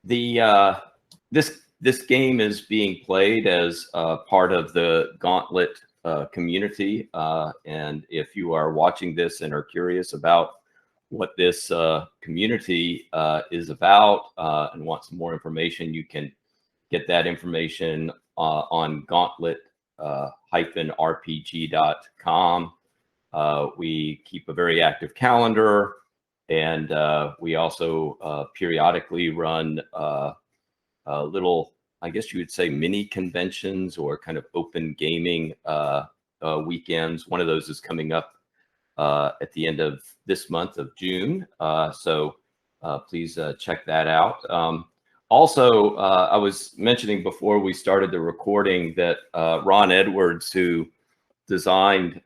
The this game is being played as part of the Gauntlet community, and if you are watching this and are curious about what this community is about and want some more information, you can get that information on gauntlet-rpg.com. We keep a very active calendar, and we also periodically run little, I guess you would say, mini conventions or kind of open gaming weekends. One of those is coming up at the end of this month of June. So please check that out. Also, I was mentioning before we started the recording that Ron Edwards, who designed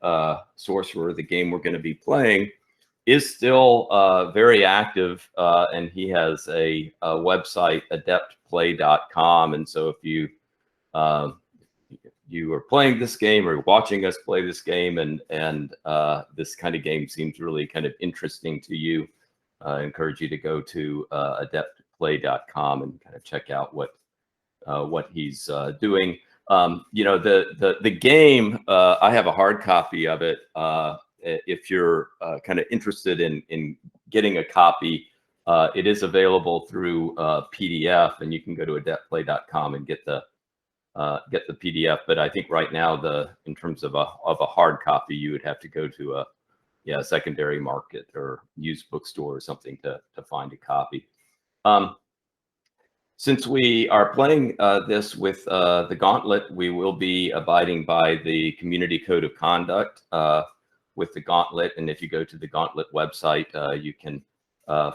Sorcerer, the game we're going to be playing, is still very active, and he has a website, adeptplay.com. And so if you you are playing this game or watching us play this game, and this kind of game seems really kind of interesting to you, I encourage you to go to adeptplay.com and kind of check out what he's doing. You know, the game, I have a hard copy of it. If you're kind of interested in getting a copy, it is available through PDF, and you can go to adeptplay.com and get the PDF. But I think right now, in terms of a hard copy, you would have to go to a secondary market or used bookstore or something to find a copy. Since we are playing this with the Gauntlet, we will be abiding by the Community Code of Conduct with the Gauntlet. And if you go to the Gauntlet website, you can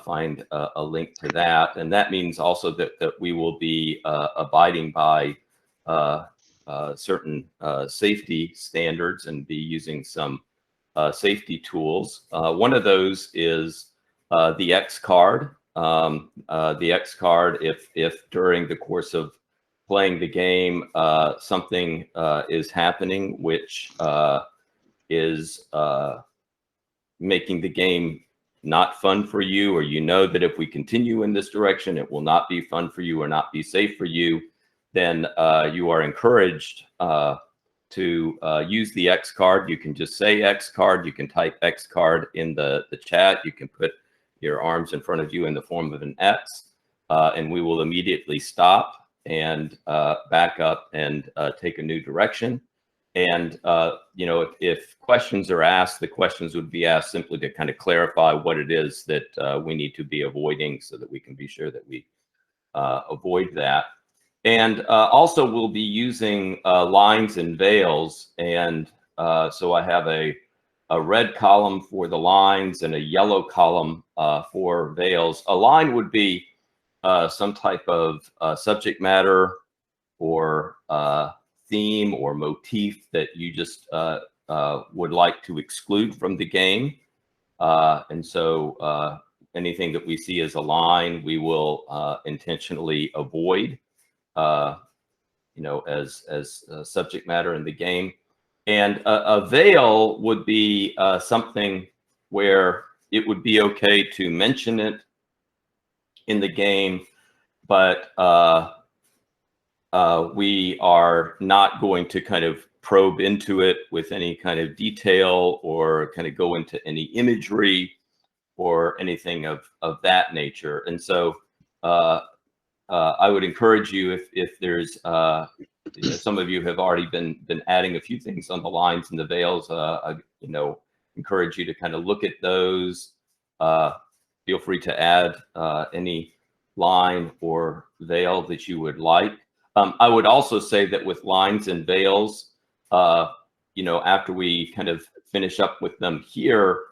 find a link to that. And that means also that we will be abiding by certain safety standards and be using some safety tools. One of those is the X card. The X card, if during the course of playing the game something is happening which is making the game not fun for you, or you know that if we continue in this direction it will not be fun for you or not be safe for you, then you are encouraged to use the X card. You can just say X card. You can type X card in the chat. You can put your arms in front of you in the form of an X, and we will immediately stop and back up and take a new direction. And you know, if questions are asked, the questions would be asked simply to kind of clarify what it is that we need to be avoiding, so that we can be sure that we avoid that. And also we'll be using lines and veils. And so I have a red column for the lines and a yellow column for veils. A line would be some type of subject matter or theme or motif that you just would like to exclude from the game. And so anything that we see as a line, we will intentionally avoid, you know, as subject matter in the game. And a veil would be something where it would be okay to mention it in the game, but we are not going to kind of probe into it with any kind of detail or kind of go into any imagery or anything of that nature. And so I would encourage you, if there's you know, some of you have already been adding a few things on the lines and the veils, I, you know, encourage you to kind of look at those. Feel free to add any line or veil that you would like. I would also say that with lines and veils, you know, after we kind of finish up with them here,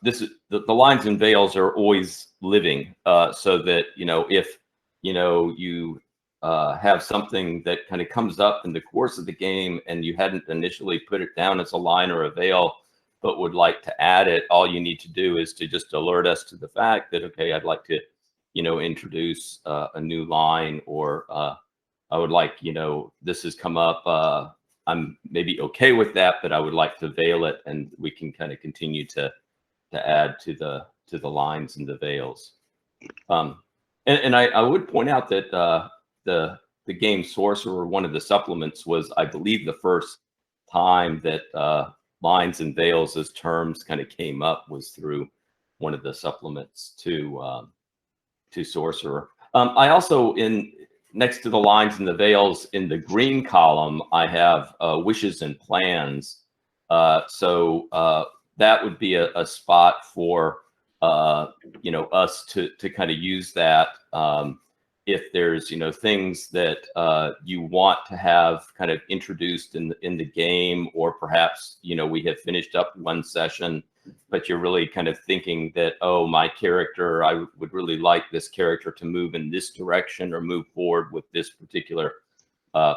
this is the lines and veils are always living, so that, you know, if you know you have something that kind of comes up in the course of the game and you hadn't initially put it down as a line or a veil, but would like to add it, all you need to do is to just alert us to the fact that, okay, I'd like to, you know, introduce a new line, or I would like, you know, this has come up. I'm maybe okay with that, but I would like to veil it, and we can kind of continue to add to the lines and the veils. And I would point out that the game Sorcerer, one of the supplements, was, I believe, the first time that lines and veils as terms kind of came up was through one of the supplements to Sorcerer. I also, next to the lines and the veils in the green column, I have wishes and plans. So that would be a spot for us to kind of use that if there's things that you want to have kind of introduced in the game, or perhaps we have finished up one session, but you're really kind of thinking that, oh, my character, I would really like this character to move in this direction or move forward with this particular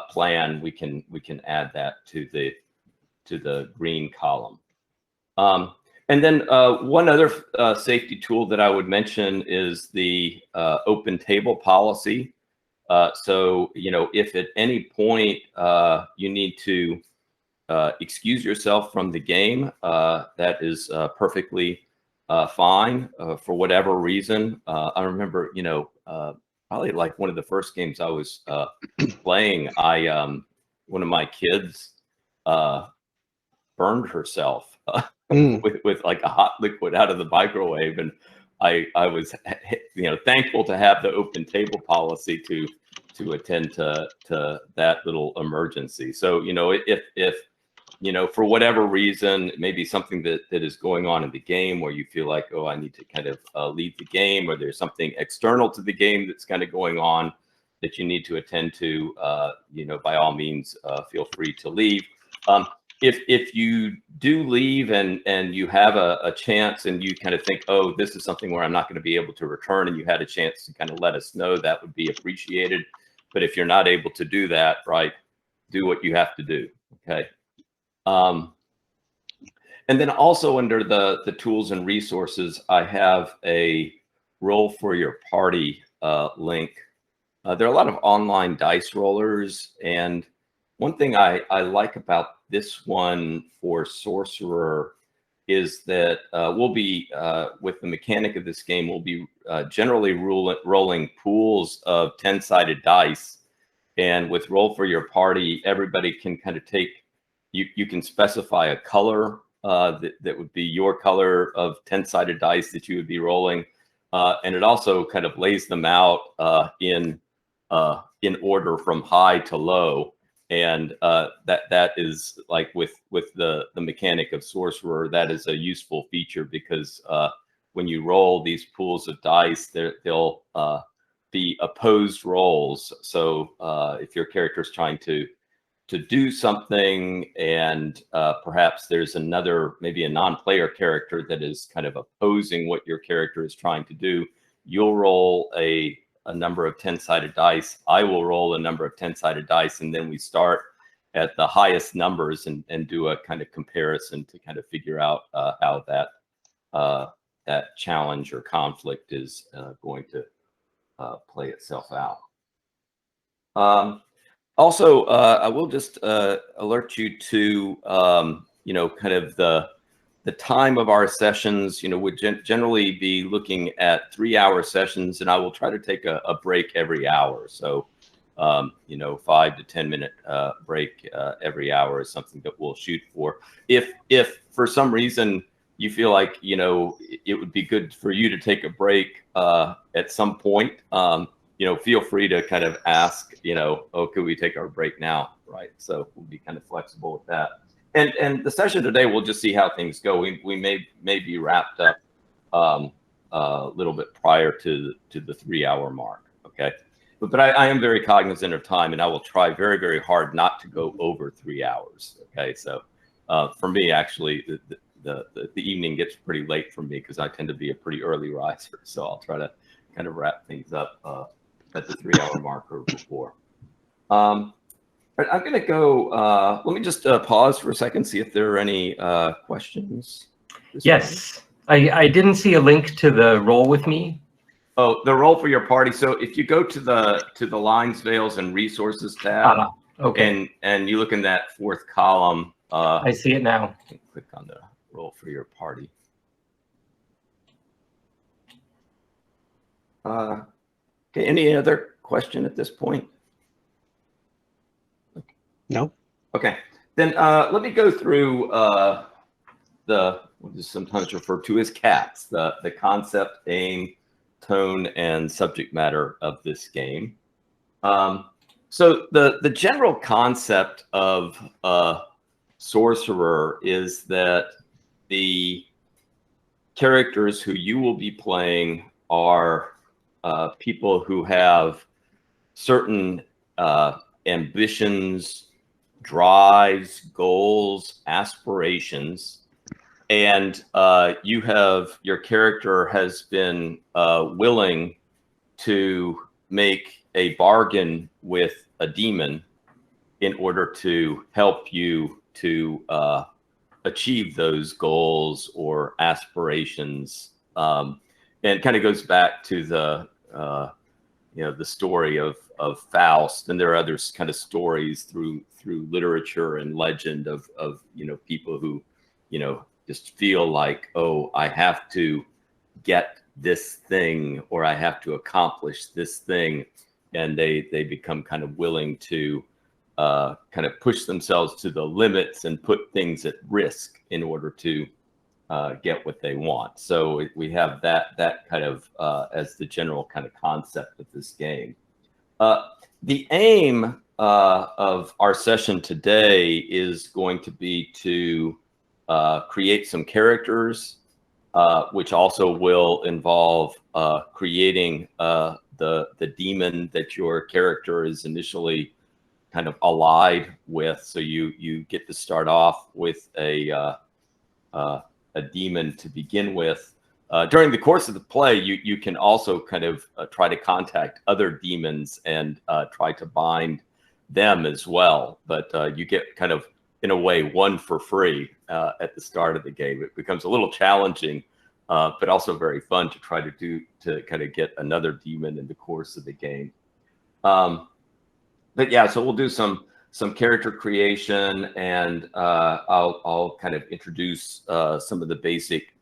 plan. We can add that to the green column. And then one other safety tool that I would mention is the open table policy. So, if at any point you need to excuse yourself from the game, that is perfectly fine for whatever reason. I remember, probably like one of the first games I was playing, one of my kids burned herself with like a hot liquid out of the microwave, and I was thankful to have the open table policy to attend to that little emergency. So if for whatever reason, maybe something that is going on in the game where you feel like, oh, I need to kind of leave the game, or there's something external to the game that's kind of going on that you need to attend to, by all means, feel free to leave. If you do leave and you have a chance and you kind of think, oh, this is something where I'm not going to be able to return, and you had a chance to kind of let us know, that would be appreciated. But if you're not able to do that, right, do what you have to do. Okay. And then also under the tools and resources, I have a roll for your party link. There are a lot of online dice rollers, and one thing I like about this one for Sorcerer is that we'll be, with the mechanic of this game, we'll be generally rolling pools of 10-sided dice. And with Roll for Your Party, everybody can kind of take, you can specify a color that would be your color of 10-sided dice that you would be rolling. And it also kind of lays them out in order from high to low. And that is like with the mechanic of Sorcerer, that is a useful feature, because when you roll these pools of dice, they'll be opposed rolls. So if your character is trying to do something, and perhaps there's maybe a non-player character that is kind of opposing what your character is trying to do, you'll roll a number of 10-sided dice. I will roll a number of 10-sided dice, and then we start at the highest numbers and do a kind of comparison to kind of figure out how that challenge or conflict is going to play itself out. Also, I will just alert you to kind of the time of our sessions. Would generally be looking at 3-hour sessions, and I will try to take a break every hour. So 5 to 10 minute break every hour is something that we'll shoot for. If for some reason you feel like it would be good for you to take a break at some point, feel free to kind of ask, oh, could we take our break now? Right. So we'll be kind of flexible with that. And the session today, we'll just see how things go. We may be wrapped up a little bit prior to the 3-hour mark. Okay. But I am very cognizant of time, and I will try very, very hard not to go over 3 hours. Okay. So for me, actually, the evening gets pretty late for me because I tend to be a pretty early riser. So I'll try to kind of wrap things up at the 3-hour mark or before. I'm going to go, let me just pause for a second, see if there are any questions. Yes, I didn't see a link to the Roll With Me. Oh, the Roll for Your Party. So if you go to the Lines, Veils, and Resources tab, okay, and you look in that fourth column. I see it now. Click on the Roll for Your Party. Okay, any other question at this point? No. Okay, then let me go through what is sometimes referred to as CATS, the concept, aim, tone, and subject matter of this game. So the general concept of Sorcerer is that the characters who you will be playing are people who have certain ambitions, drives, goals, aspirations, and your character has been willing to make a bargain with a demon in order to help you to achieve those goals or aspirations, and kind of goes back to the the story of Faust, and there are other kind of stories through literature and legend of people who just feel like, oh, I have to get this thing, or I have to accomplish this thing, and they become kind of willing to kind of push themselves to the limits and put things at risk in order to get what they want. So we have that kind of as the general kind of concept of this game. The aim of our session today is going to be to create some characters, which also will involve creating the demon that your character is initially kind of allied with. So you get to start off with a demon to begin with. During the course of the play, you can also kind of try to contact other demons and try to bind them as well. But you get kind of, in a way, one for free at the start of the game. It becomes a little challenging, but also very fun to try to kind of get another demon in the course of the game. But yeah, so we'll do some character creation, and I'll kind of introduce some of the basic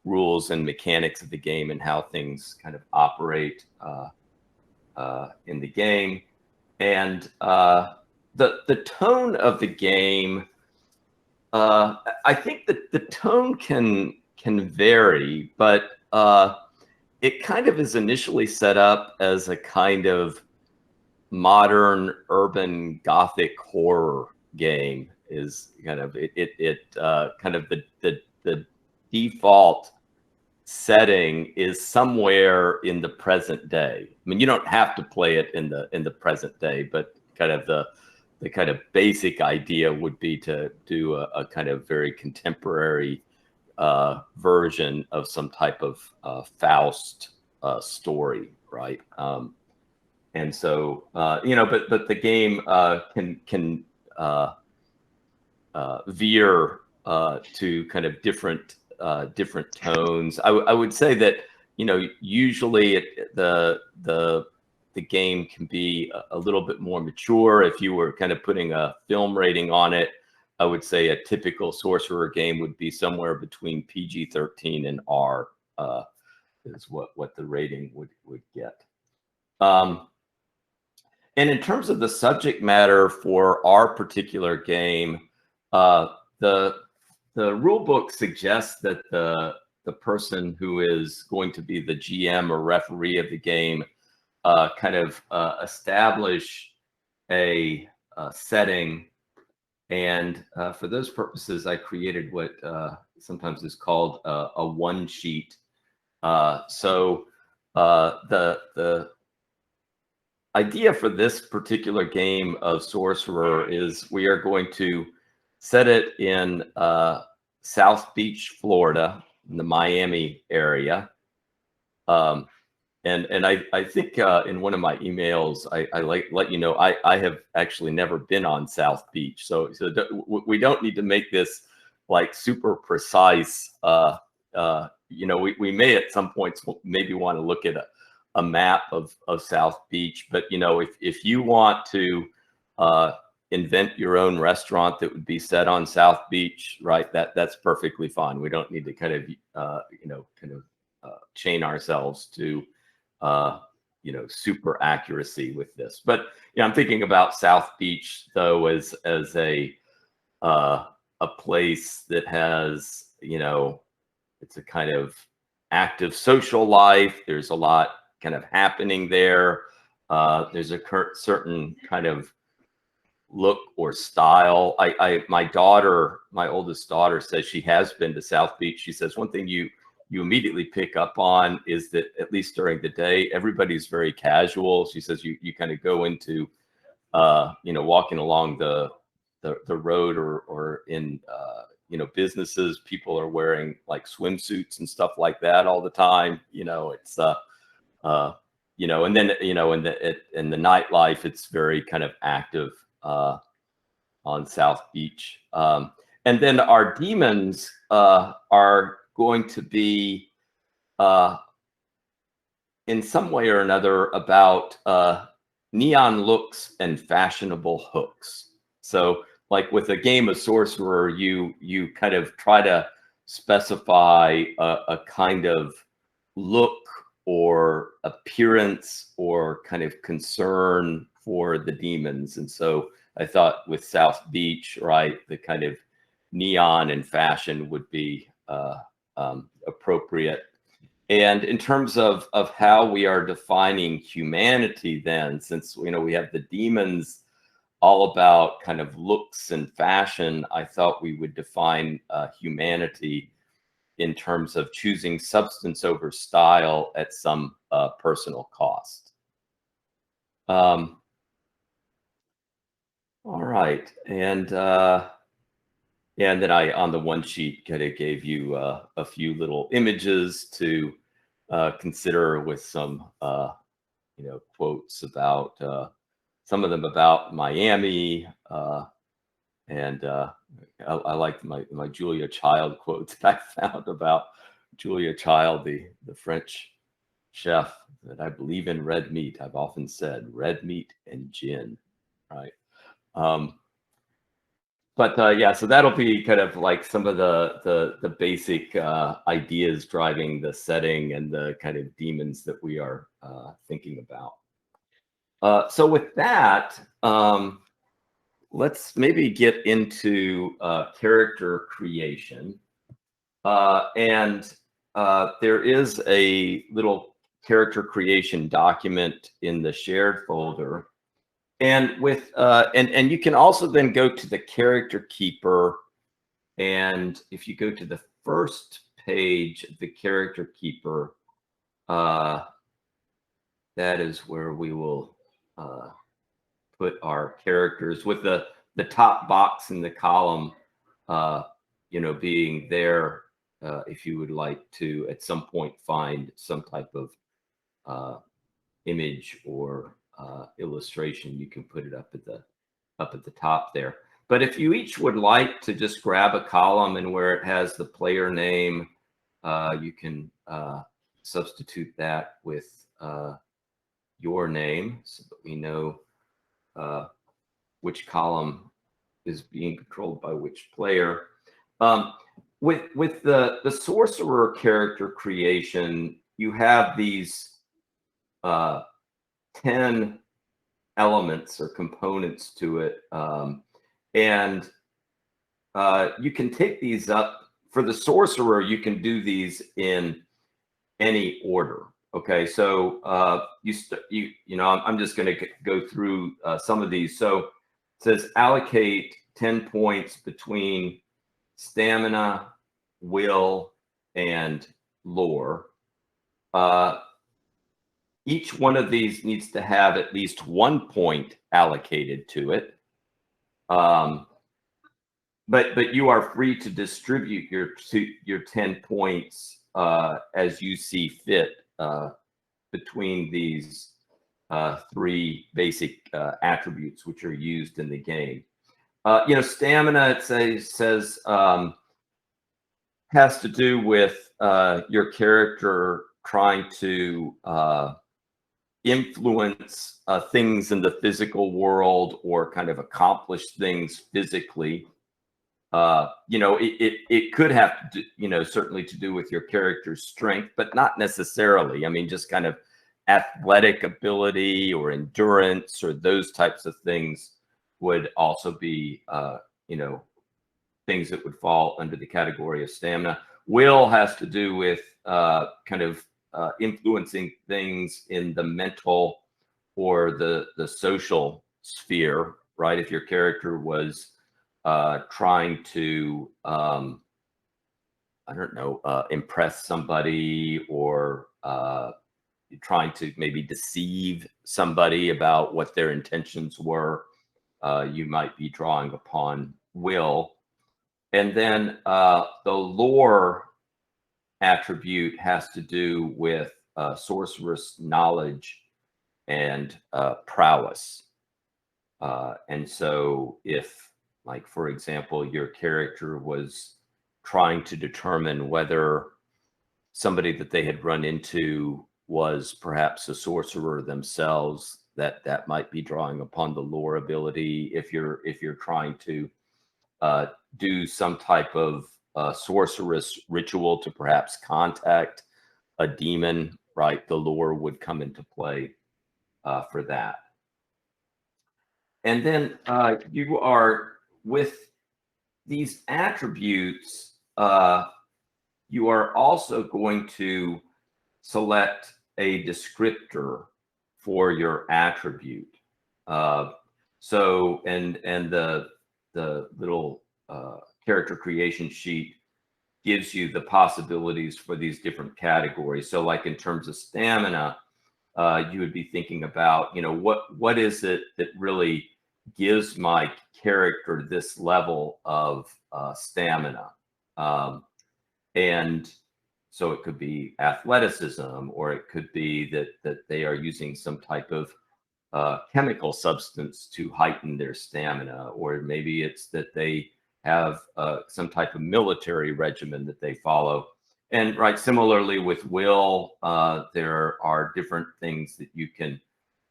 rules and mechanics of the game and how things kind of operate in the game. And the tone of the game, I think that the tone can vary, but it kind of is initially set up as a kind of modern urban gothic horror game. Is kind of kind of the default setting is somewhere in the present day. I mean, you don't have to play it in the present day, but kind of the kind of basic idea would be to do a kind of very contemporary version of some type of Faust story, right? And so but the game can veer to kind of different tones. I would say that usually the game can be a little bit more mature. If you were kind of putting a film rating on it, I would say a typical Sorcerer game would be somewhere between PG-13 and R, is what the rating would get. And in terms of the subject matter for our particular game, the rule book suggests that the person who is going to be the GM or referee of the game kind of establish a setting. And for those purposes, I created what sometimes is called a one sheet. So the idea for this particular game of Sorcerer is we are going to set it in South Beach, Florida, in the Miami area. And I think in one of my emails, I let you know I have actually never been on South Beach, so we don't need to make this like super precise. We may at some points maybe want to look at a map of South Beach, but if you want to invent your own restaurant that would be set on South Beach, right? That's perfectly fine. We don't need to kind of chain ourselves to you know, super accuracy with this. But yeah, I'm thinking about South Beach though as a place that has, you know, it's a kind of active social life. There's a lot kind of happening there. There's a certain kind of look or style. My daughter, my oldest daughter, says she has been to South Beach. She says one thing you immediately pick up on is that at least during the day, everybody's very casual. She says you kind of go into you know, walking along the road or in you know, businesses, people are wearing like swimsuits and stuff like that all the time. You know, it's you know, and then, you know, in the nightlife, it's very kind of active on South Beach. And then our demons are going to be in some way or another about neon looks and fashionable hooks. So like with a game of Sorcerer, you kind of try to specify a kind of look or appearance or kind of concern for the demons. And so I thought with South Beach, right, the kind of neon and fashion would be appropriate. And in terms of how we are defining humanity then, since, you know, we have the demons all about kind of looks and fashion, I thought we would define humanity in terms of choosing substance over style at some personal cost. All right. And yeah, and then I, on the one sheet, kind of gave you a few little images to consider with some, you know, quotes about some of them about Miami, and I liked my Julia Child quotes that I found about Julia Child, the French chef, that I believe in red meat. I've often said red meat and gin, right? But yeah, so that'll be kind of like some of the basic ideas driving the setting and the kind of demons that we are thinking about. So with that, let's maybe get into character creation. And there is a little character creation document in the shared folder. And with and you can also then go to the character keeper, and if you go to the first page of the character keeper, that is where we will put our characters, with the top box in the column, you know, being there if you would like to at some point find some type of image or illustration, you can put it up at the top there. But if you each would like to just grab a column, and where it has the player name, you can substitute that with your name so that we know which column is being controlled by which player. With the Sorcerer character creation, you have these 10 elements or components to it. And you can take these up. For the Sorcerer, you can do these in any order. Okay, so you know, I'm just going to go through some of these. So it says allocate 10 points between stamina, will, and lore. Each one of these needs to have at least 1 point allocated to it. But you are free to distribute your 10 points as you see fit between these 3 basic attributes which are used in the game. You know, stamina, it says has to do with your character trying to influence things in the physical world, or kind of accomplish things physically. You know, it could have to do, you know, certainly to do with your character's strength, but not necessarily. I mean, just kind of athletic ability or endurance or those types of things would also be, you know, things that would fall under the category of stamina. Will has to do with kind of influencing things in the mental or the social sphere, right? If your character was trying to, I don't know, impress somebody, or trying to maybe deceive somebody about what their intentions were, you might be drawing upon will. And then the lore attribute has to do with sorceress knowledge and prowess. And so if, like, for example, your character was trying to determine whether somebody that they had run into was perhaps a sorcerer themselves, that might be drawing upon the lore ability. If you're trying to do some type of sorceress ritual to perhaps contact a demon, right, the lore would come into play for that. And then you are, with these attributes, you are also going to select a descriptor for your attribute. So, and the little character creation sheet gives you the possibilities for these different categories. So, like in terms of stamina, you would be thinking about, you know, what is it that really gives my character this level of stamina? And so it could be athleticism, or it could be that they are using some type of chemical substance to heighten their stamina, or maybe it's that they have some type of military regimen that they follow. And right, similarly with will, there are different things that you can,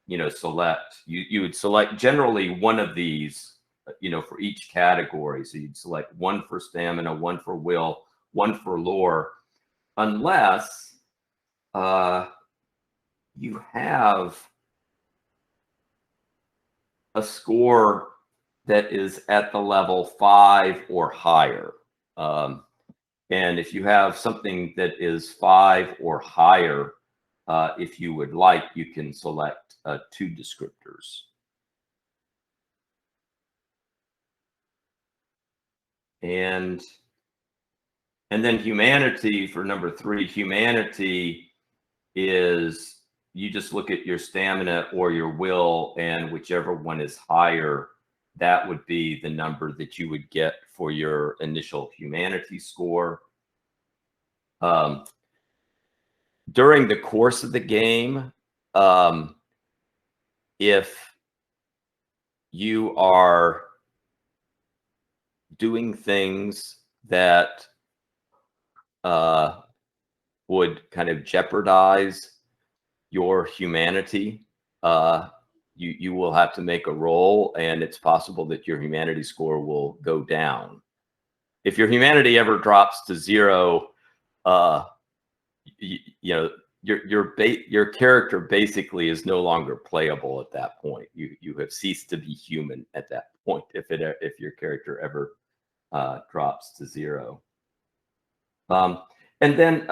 you know, select. You would select generally one of these, you know, for each category. So you'd select one for stamina, one for will, one for lore, unless you have a score that is at the level 5 or higher. And if you have something that is 5 or higher, if you would like, you can select 2 descriptors. And then humanity for number 3. Humanity is, you just look at your stamina or your will, and whichever one is higher, that would be the number that you would get for your initial humanity score. During the course of the game, if you are doing things that would kind of jeopardize your humanity, you will have to make a roll, and it's possible that your humanity score will go down. If your humanity ever drops to 0, you know, your character basically is no longer playable at that point. You have ceased to be human at that point if your character ever drops to 0. And then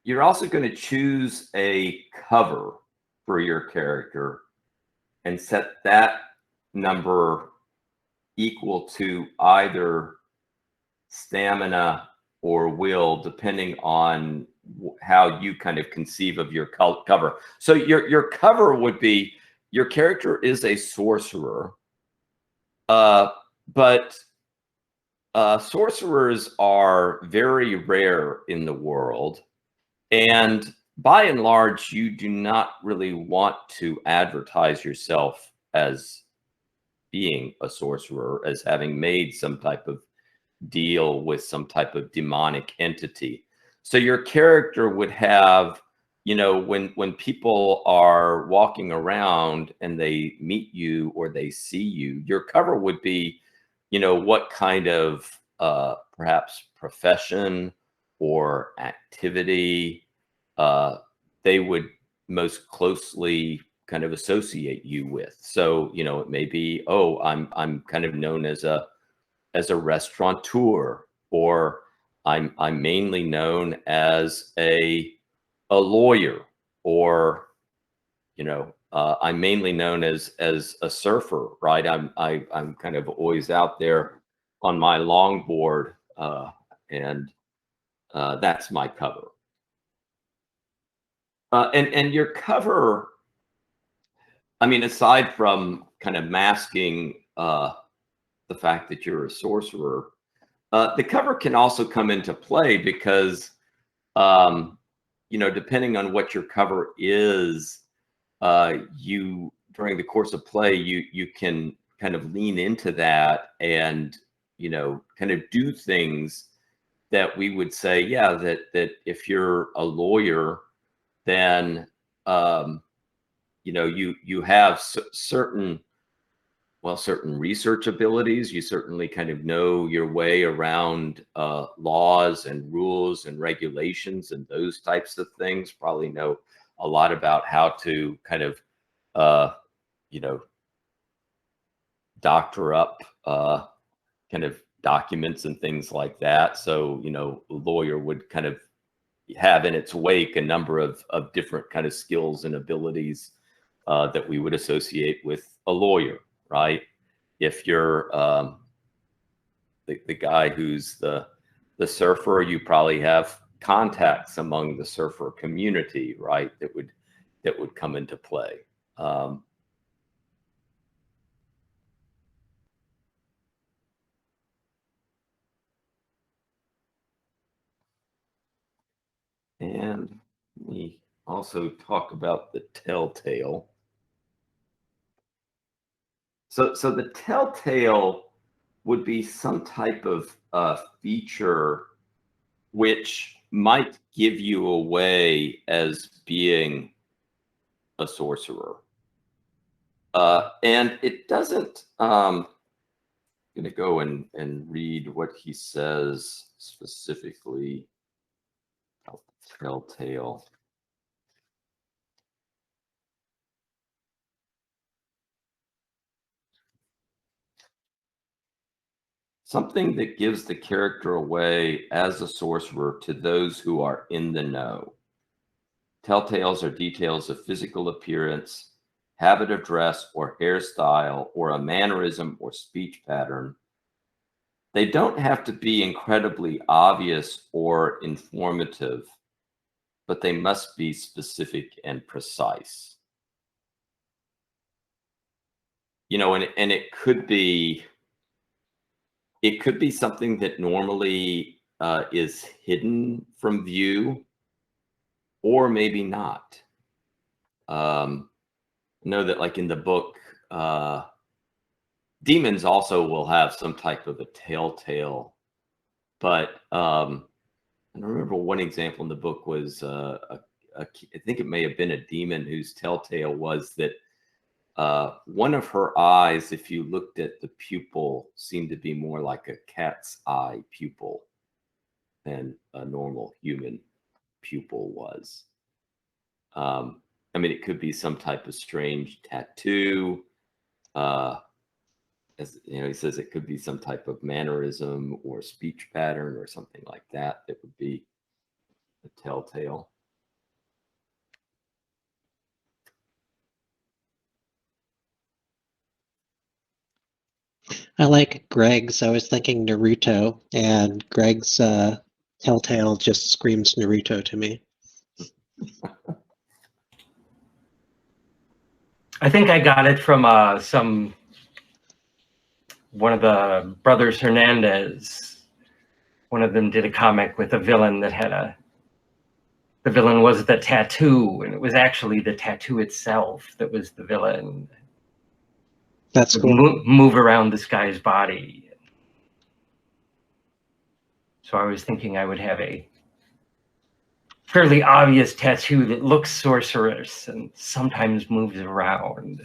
you're also going to choose a cover for your character and set that number equal to either stamina or will, depending on how you kind of conceive of your cover. So your cover would be, your character is a sorcerer, but sorcerers are very rare in the world. And by and large, you do not really want to advertise yourself as being a sorcerer, as having made some type of deal with some type of demonic entity. So your character would have, you know, when people are walking around and they meet you or they see you, your cover would be, you know, what kind of perhaps profession or activity they would most closely kind of associate you with. So, you know, it may be, oh, I'm kind of known as a restaurateur, or I'm mainly known as a lawyer, or you know, I'm mainly known as a surfer, right? I'm kind of always out there on my longboard, and that's my cover. And your cover, I mean, aside from kind of masking the fact that you're a sorcerer, the cover can also come into play because, you know, depending on what your cover is, you during the course of play, you can kind of lean into that and, you know, kind of do things that we would say, yeah, that if you're a lawyer, then you know, you have certain, well, certain research abilities. You certainly kind of know your way around laws and rules and regulations and those types of things. Probably know a lot about how to kind of, you know, doctor up kind of documents and things like that. So, you know, a lawyer would kind of have in its wake a number of different kind of skills and abilities that we would associate with a lawyer, right? If you're the guy who's the surfer, you probably have contacts among the surfer community, right? That would come into play. And we also talk about the telltale. So the telltale would be some type of feature which might give you away as being a sorcerer. And it doesn't, I'm going to go and read what he says specifically about the telltale. Something that gives the character away as a sorcerer to those who are in the know. Telltales are details of physical appearance, habit of dress or hairstyle, or a mannerism or speech pattern. They don't have to be incredibly obvious or informative, but they must be specific and precise. You know, and it could be something that normally is hidden from view, or maybe not. Know that, like in the book, demons also will have some type of a telltale, but I remember one example in the book was I think it may have been a demon whose telltale was that one of her eyes, if you looked at the pupil, seemed to be more like a cat's eye pupil than a normal human pupil was. I mean, it could be some type of strange tattoo. As you know, he says it could be some type of mannerism or speech pattern or something like that that would be a telltale. I like Greg's. I was thinking Naruto, and Greg's telltale just screams Naruto to me. I think I got it from one of the brothers Hernandez. One of them did a comic with a villain that had the villain was the tattoo, and it was actually the tattoo itself that was the villain. That's cool. Move around this guy's body. So I was thinking I would have a fairly obvious tattoo that looks sorcerous and sometimes moves around.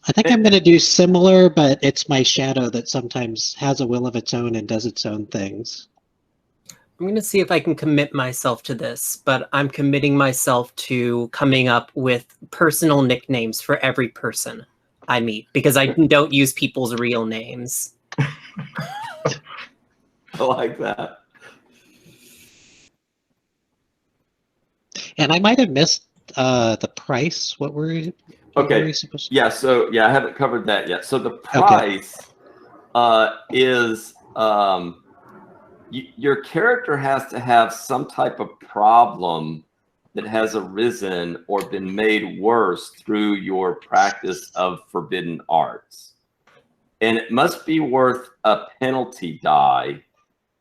I think I'm going to do similar, but it's my shadow that sometimes has a will of its own and does its own things. I'm going to see if I can commit myself to this, but I'm committing myself to coming up with personal nicknames for every person I meet, because I don't use people's real names. I like that. And I might have missed the price. What were we supposed to? Yeah, so I haven't covered that yet. So the Okay. price is your character has to have some type of problem that has arisen or been made worse through your practice of forbidden arts. And it must be worth a penalty die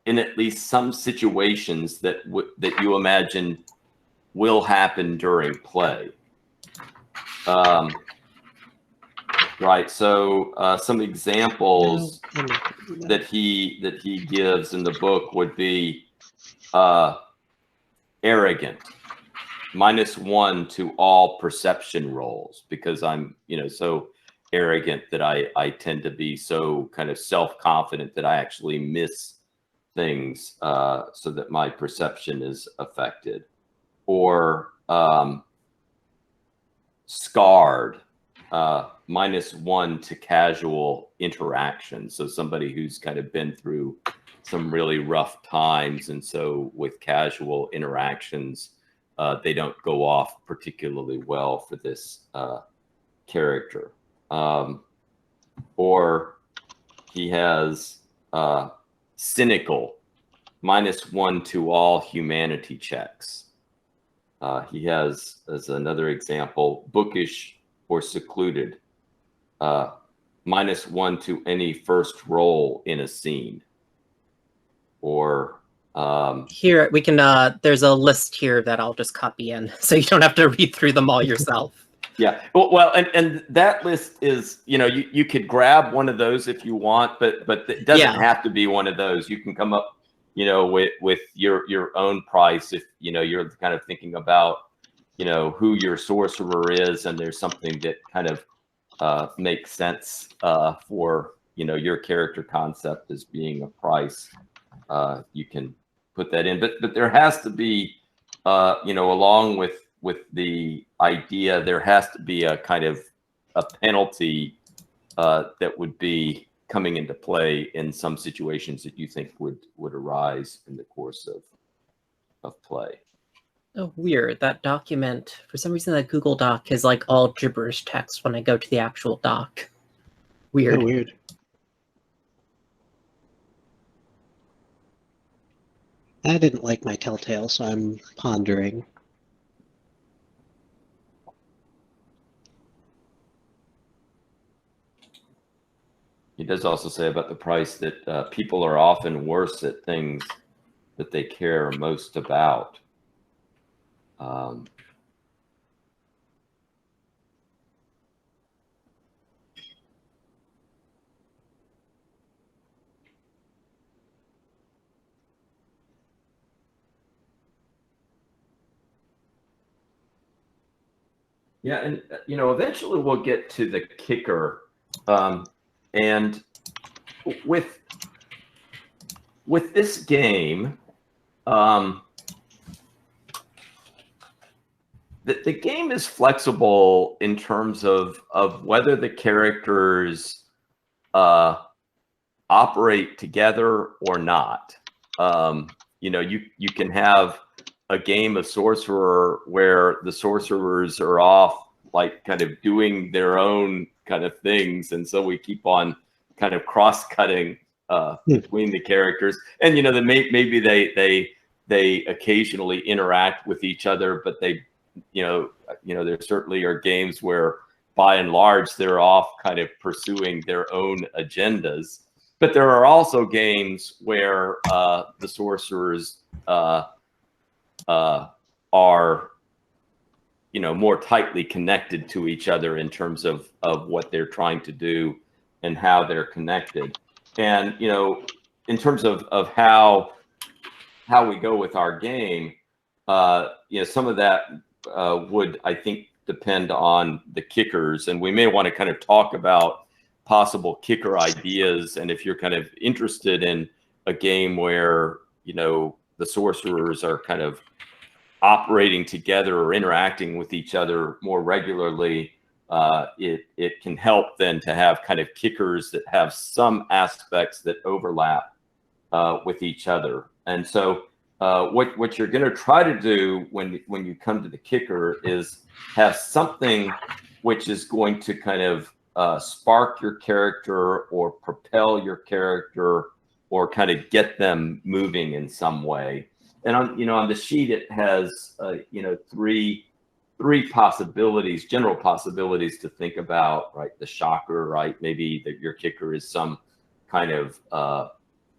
in at least some situations that you imagine will happen during play. Right. So some examples that he gives in the book would be arrogant, -1 to all perception rolls, because I'm so arrogant that I tend to be so kind of self-confident that I actually miss things, so that my perception is affected. Or scarred, -1 to casual interaction. So somebody who's kind of been through some really rough times, and so with casual interactions, they don't go off particularly well for this character. Or he has cynical, -1 to all humanity checks. He has, as another example, bookish or secluded, -1 to any first roll in a scene. Or here we can there's a list here that I'll just copy in, so you don't have to read through them all yourself. Yeah, well, and that list is, you could grab one of those if you want, but it doesn't have to be one of those. You can come up, with your own price if you're kind of thinking about who your sorcerer is, and there's something that kind of makes sense for your character concept as being a price. You can put that in, but there has to be along with the idea, there has to be a kind of a penalty that would be coming into play in some situations that you think would arise in the course of play. Oh, weird. That document, for some reason, that Google Doc is like all gibberish text when I go to the actual doc. Weird. Oh, weird. I didn't like my Telltale, so I'm pondering. He does also say about the price that people are often worse at things that they care most about. Yeah, and eventually we'll get to the kicker, and with this game, the game is flexible in terms of whether the characters operate together or not. You can have a game of Sorcerer where the sorcerers are off, like kind of doing their own kind of things, and so we keep on kind of cross-cutting between the characters, and then maybe they occasionally interact with each other, but they there certainly are games where by and large they're off kind of pursuing their own agendas. But there are also games where the sorcerers are more tightly connected to each other in terms of what they're trying to do and how they're connected. And in terms of how we go with our game, some of that would, I think, depend on the kickers, and we may want to kind of talk about possible kicker ideas. And if you're kind of interested in a game where the sorcerers are kind of operating together or interacting with each other more regularly, it can help then to have kind of kickers that have some aspects that overlap with each other. And so what you're going to try to do when you come to the kicker is have something which is going to kind of spark your character or propel your character or kind of get them moving in some way. And on the sheet it has three possibilities, general possibilities to think about, right? The shocker, right? Maybe that your kicker is some kind of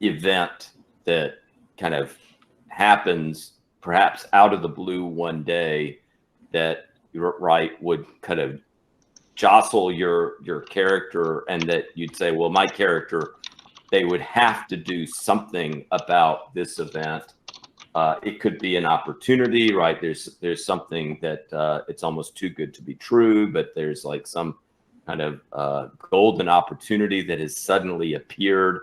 event that kind of happens perhaps out of the blue one day that would kind of jostle your character, and that you'd say, well, my character, they would have to do something about this event. It could be an opportunity, right? There's something that it's almost too good to be true, but there's like some kind of golden opportunity that has suddenly appeared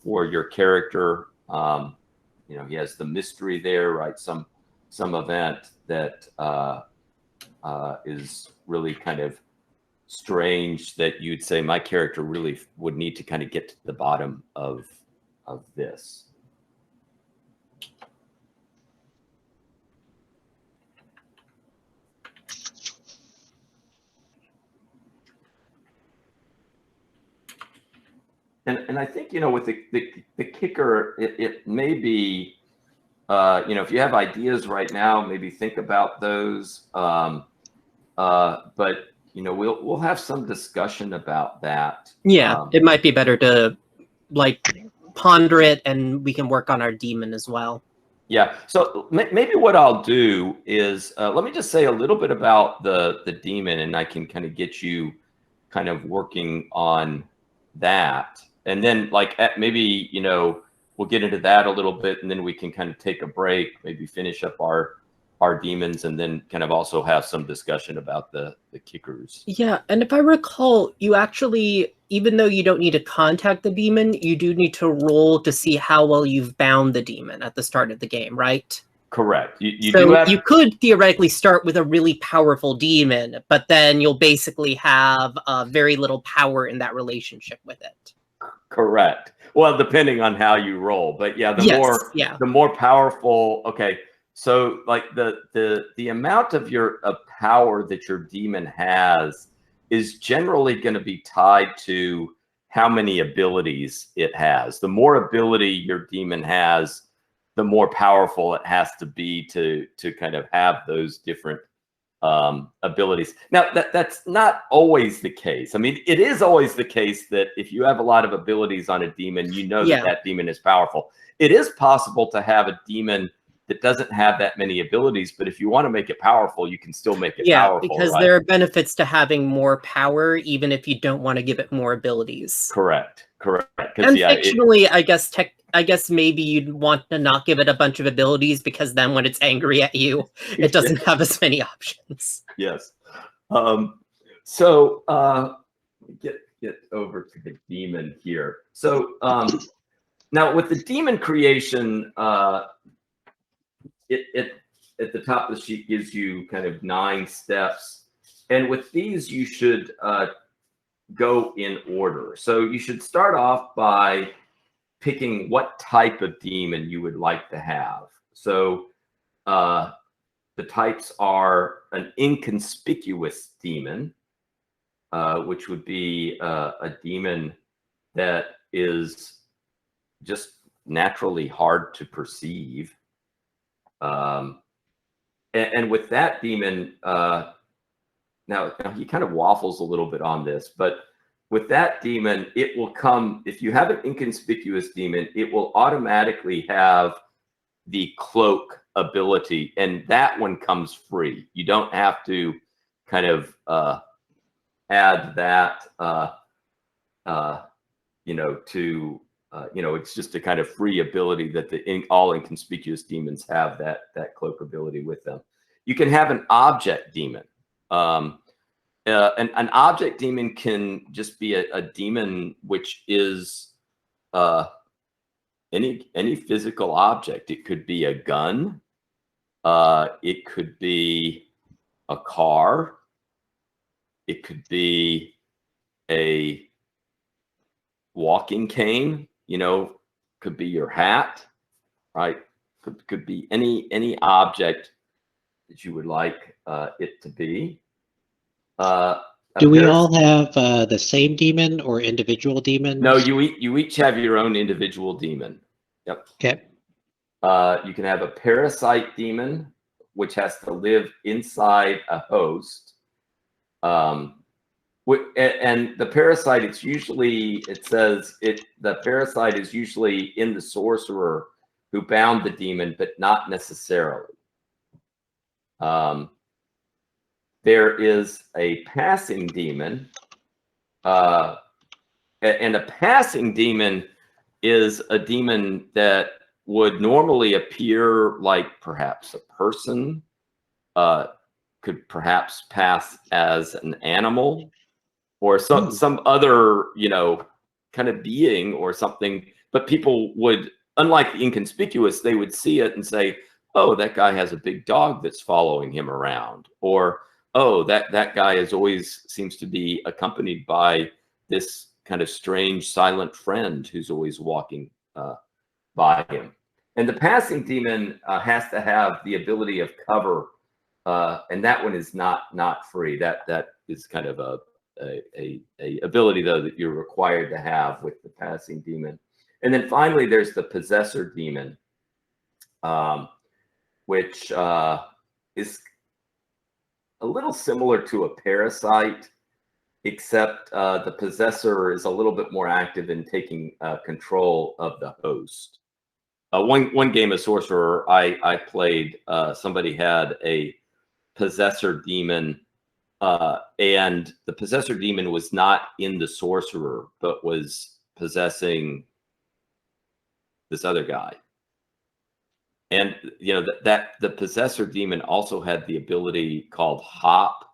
for your character. He has the mystery there, right? Some event that is really kind of strange that you'd say my character really would need to kind of get to the bottom of this. And I think, with the kicker, it may be, if you have ideas right now, maybe think about those. But we'll have some discussion about that. Yeah, it might be better to ponder it, and we can work on our demon as well. Yeah. So maybe what I'll do is let me just say a little bit about the demon, and I can kind of get you kind of working on that. And then maybe, we'll get into that a little bit, and then we can kind of take a break, maybe finish up our demons, and then kind of also have some discussion about the kickers. Yeah, and if I recall, you actually, even though you don't need to contact the demon, you do need to roll to see how well you've bound the demon at the start of the game, right? Correct. You could theoretically start with a really powerful demon, but then you'll basically have very little power in that relationship with it. Correct. Well, depending on how you roll, but yeah, the more powerful. Okay, so the amount of power that your demon has is generally going to be tied to how many abilities it has. The more ability your demon has, the more powerful it has to be to kind of have those different abilities. Now, that's not always the case. I mean, it is always the case that if you have a lot of abilities on a demon, that demon is powerful. It is possible to have a demon that doesn't have that many abilities, but if you want to make it powerful, you can still make it powerful. Yeah, because there are benefits to having more power, even if you don't want to give it more abilities. Correct. And fictionally, I guess maybe you'd want to not give it a bunch of abilities, because then when it's angry at you, it doesn't have as many options. Yes. So get over to the demon here. So now with the demon creation, it at the top of the sheet gives you kind of 9 steps, and with these you should go in order. So you should start off by picking what type of demon you would like to have. So the types are an inconspicuous demon, which would be a demon that is just naturally hard to perceive. And with that demon, now he kind of waffles a little bit on this, but with that demon, it will come, if you have an inconspicuous demon, it will automatically have the cloak ability, and that one comes free. You don't have to kind of add that, it's just a kind of free ability that all inconspicuous demons have, that cloak ability with them. You can have an object demon. An object demon can just be a demon which is any physical object. It could be a gun. It could be a car. It could be a walking cane. You know, could be your hat, right? Could be any object that you would like it to be. Do we all have the same demon or individual demons? No, you each have your own individual demon. Yep. Okay. You can have a parasite demon, which has to live inside a host. And the parasite, the parasite is usually in the sorcerer who bound the demon, but not necessarily. There is a passing demon, and a passing demon is a demon that would normally appear like perhaps a person, could perhaps pass as an animal, or some other, you know, kind of being or something. But people would, unlike the inconspicuous, they would see it and say, oh, that guy has a big dog that's following him around, or oh, that guy is always seems to be accompanied by this kind of strange silent friend who's always walking by him. And the passing demon has to have the ability of cover, and that one is not free. That is kind of a ability, though, that you're required to have with the passing demon. And then finally, there's the possessor demon, which is a little similar to a parasite, except the possessor is a little bit more active in taking control of the host. One game of Sorcerer I played, somebody had a possessor demon, and the possessor demon was not in the sorcerer, but was possessing this other guy. And you know that the possessor demon also had the ability called Hop,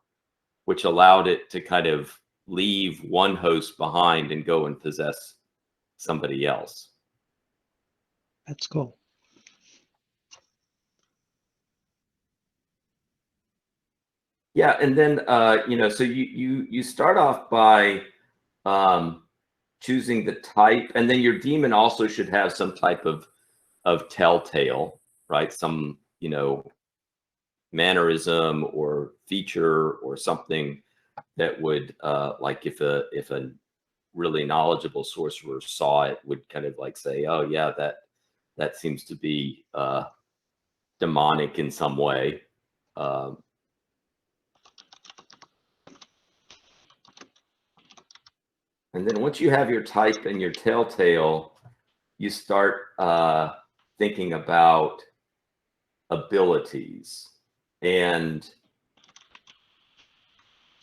which allowed it to kind of leave one host behind and go and possess somebody else. That's cool. Yeah, and then you know, so you start off by choosing the type, and then your demon also should have some type of telltale, right? Some, you know, mannerism or feature or something that would like if a really knowledgeable sorcerer saw it, would kind of like say, oh yeah, that seems to be demonic in some way. And then once you have your type and your telltale, you start thinking about abilities. And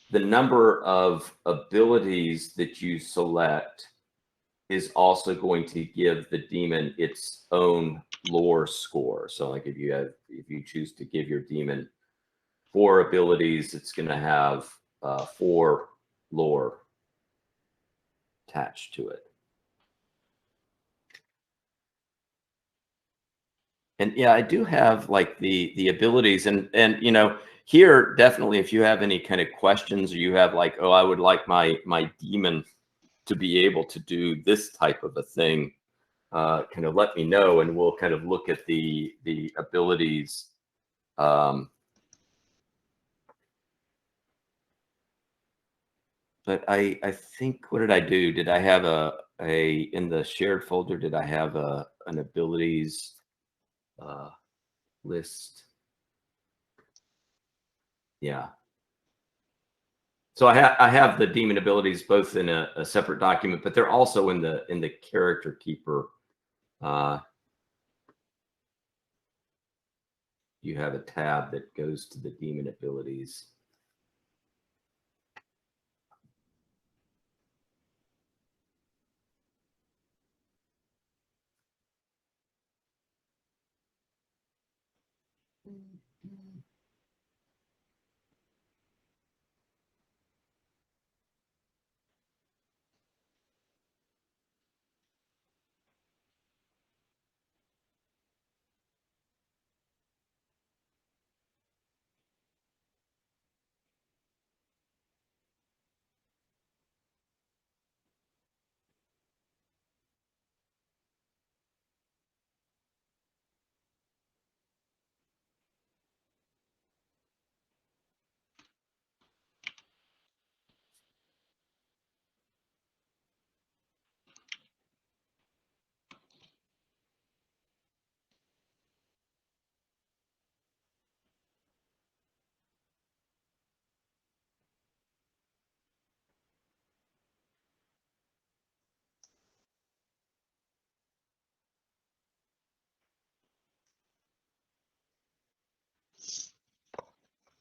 the number of abilities that you select is also going to give the demon its own lore score. So like if you choose to give your demon 4 abilities, it's going to have 4 lore attached to it. And yeah, I do have like the abilities, and you know, here definitely if you have any kind of questions, or you have like, oh, I would like my demon to be able to do this type of a thing, kind of let me know, and we'll kind of look at the abilities. But I think, what did I do? Did I have in the shared folder, did I have an abilities list? Yeah. So I have the demon abilities both in a separate document, but they're also in the character keeper. You have a tab that goes to the demon abilities.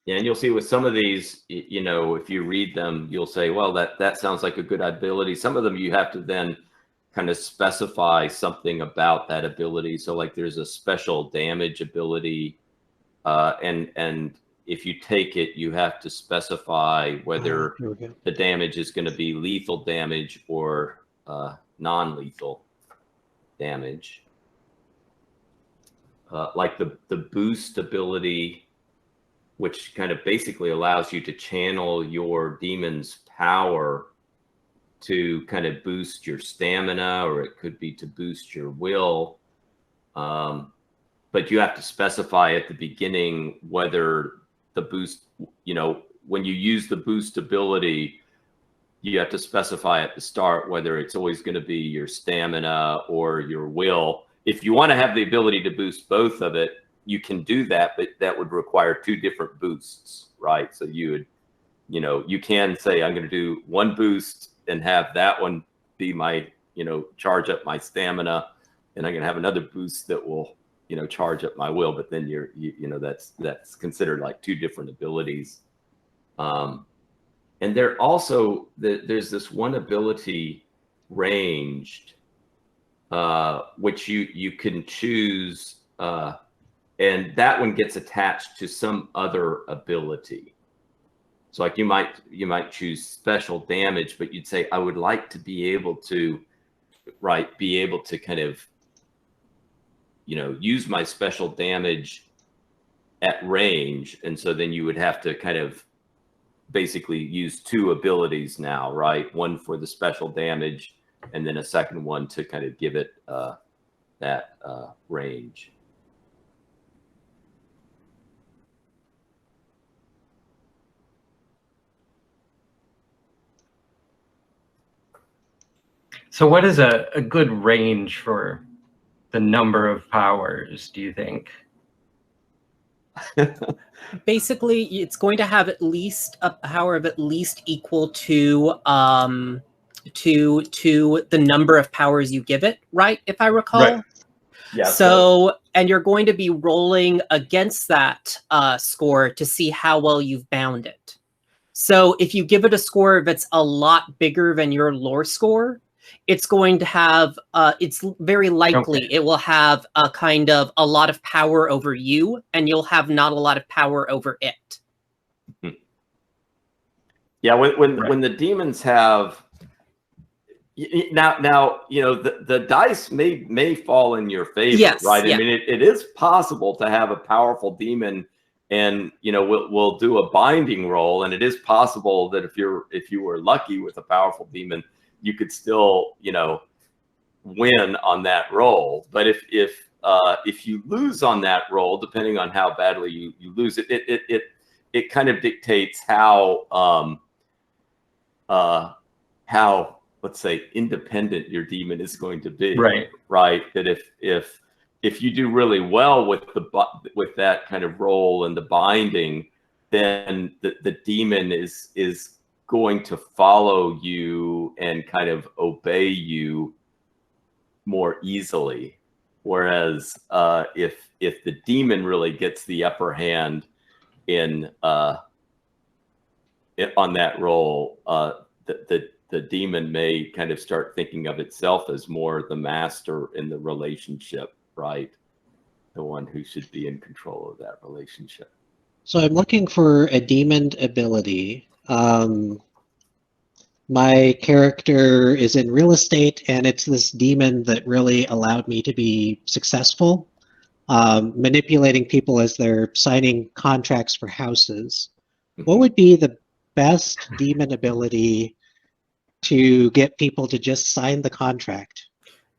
Yeah, and you'll see with some of these, you know, if you read them, you'll say, well, that sounds like a good ability. Some of them you have to then kind of specify something about that ability. So like there's a special damage ability, and if you take it, you have to specify whether Here we go. the damage is going to be lethal damage or non-lethal damage. Like the boost ability, which kind of basically allows you to channel your demon's power to kind of boost your stamina, or it could be to boost your will. But you have to specify at the beginning whether the boost, you know, when you use the boost ability, you have to specify at the start whether it's always going to be your stamina or your will. If you want to have the ability to boost both of it, you can do that, but that would require 2 different boosts, right? So you would, you know, you can say, I'm going to do one boost and have that one be my, you know, charge up my stamina, and I'm going to have another boost that will, you know, charge up my will. But then you know, that's considered like 2 different abilities. And there also, there's this one ability, ranged, which you can choose, and that one gets attached to some other ability. So like you might choose special damage, but you'd say, I would like to be able to, right, be able to kind of, you know, use my special damage at range. And so then you would have to kind of basically use 2 abilities now, right? One for the special damage, and then a second one to kind of give it that range. So what is a good range for the number of powers, do you think? Basically, it's going to have at least a power of at least equal to the number of powers you give it, right? If I recall. Right. Yeah. So, and you're going to be rolling against that score to see how well you've bound it. So if you give it a score that's a lot bigger than your lore score, it's going to have, it's very likely Okay. it will have a kind of a lot of power over you, and you'll have not a lot of power over it. Yeah, when the demons have, now you know, the dice may fall in your favor, Yes, right? yeah. I mean, it is possible to have a powerful demon, and you know, we'll do a binding roll, and it is possible that if you were lucky with a powerful demon, you could still, you know, win on that roll. But if you lose on that roll, depending on how badly you lose it kind of dictates how let's say independent your demon is going to be. Right. That if you do really well with that kind of roll and the binding, then the demon is going to follow you and kind of obey you more easily. Whereas if the demon really gets the upper hand in on that roll, the demon may kind of start thinking of itself as more the master in the relationship, right? The one who should be in control of that relationship. So I'm looking for a demon ability. My character is in real estate, and it's this demon that really allowed me to be successful, manipulating people as they're signing contracts for houses. What would be the best demon ability to get people to just sign the contract?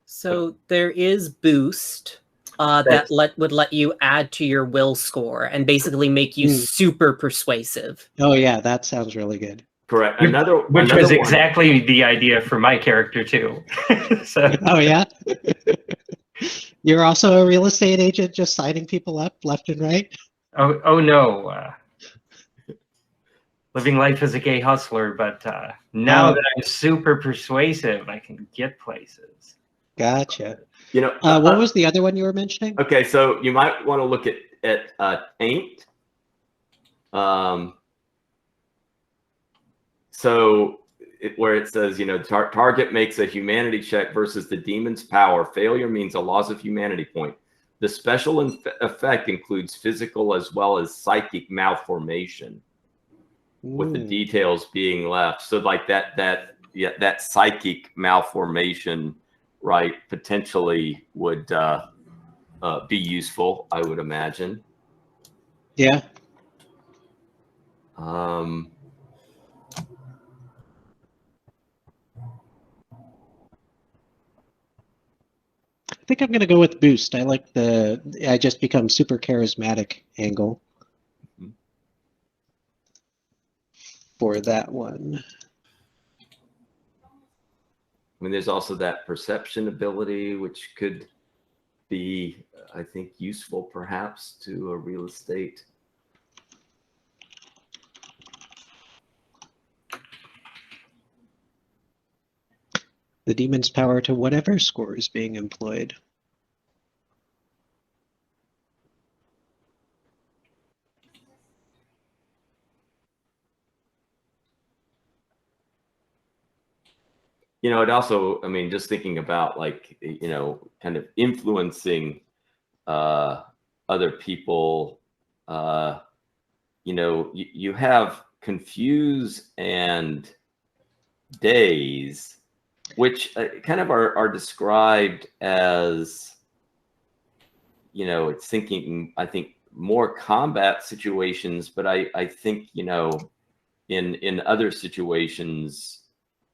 So there is boost that would let you add to your will score and basically make you super persuasive. Oh yeah, that sounds really good. Correct. Which was exactly the idea for my character too. So. Oh yeah? You're also a real estate agent just signing people up left and right? Oh no. Living life as a gay hustler, but now that I'm super persuasive, I can get places. Gotcha. You know, what was the other one you were mentioning? Okay, so you might want to look at Taint. So where it says, target makes a humanity check versus the demon's power. Failure means a loss of humanity point. The special effect includes physical as well as psychic malformation, with the details being left. So like that psychic malformation, right, potentially would be useful, I would imagine. Yeah. I think I'm going to go with boost. I like I just become super charismatic angle for that one. I mean, there's also that perception ability, which could be, I think, useful perhaps to a real estate. The demon's power to whatever score is being employed. It also, I mean, just thinking about like, kind of influencing other people, you have confuse and daze, which kind of are described as, it's thinking, I think, more combat situations, but I think, in other situations,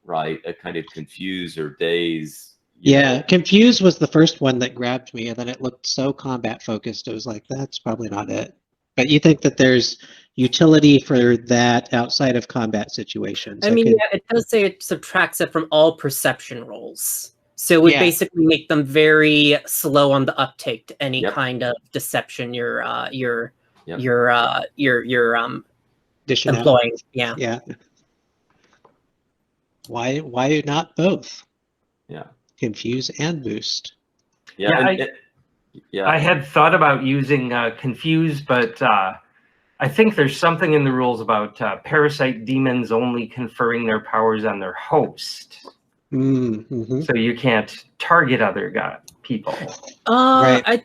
right, a kind of confuse or daze. Yeah, confuse was the first one that grabbed me, and then it looked so combat focused. I was like, that's probably not it. But you think that there's utility for that outside of combat situations? I mean, yeah, it does say it subtracts it from all perception rolls. So it would basically make them very slow on the uptake to any kind of deception you're employing. Yeah. Why not both? Yeah. Confuse and boost. Yeah. I had thought about using confuse, but I think there's something in the rules about parasite demons only conferring their powers on their host. Mm-hmm. So you can't target other people. Right.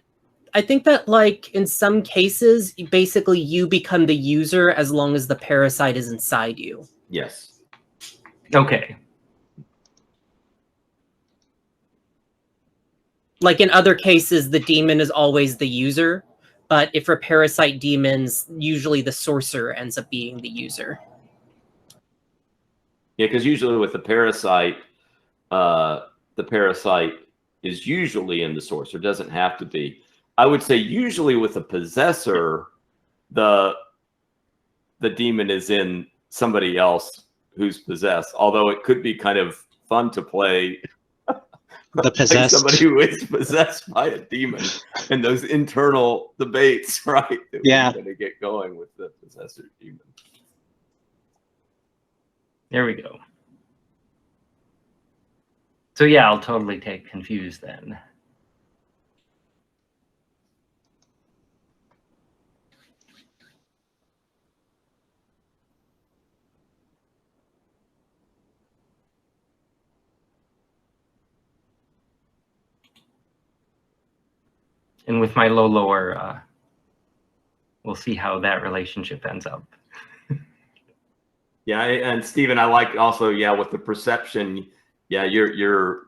I think that, like, in some cases, basically you become the user as long as the parasite is inside you. Yes. Okay. Like in other cases, the demon is always the user, but if for parasite demons, usually the sorcerer ends up being the user. Yeah, because usually with the parasite is usually in the sorcerer. Doesn't have to be. I would say usually with a possessor, the demon is in somebody else who's possessed. Although it could be kind of fun to play the possessed, like somebody who is possessed by a demon, and those internal debates, right? That we're going to get going with the possessor demon. There we go. So yeah, I'll totally take confuse then. And with my lower, we'll see how that relationship ends up. Yeah, and Stephen, I like also, with the perception, you're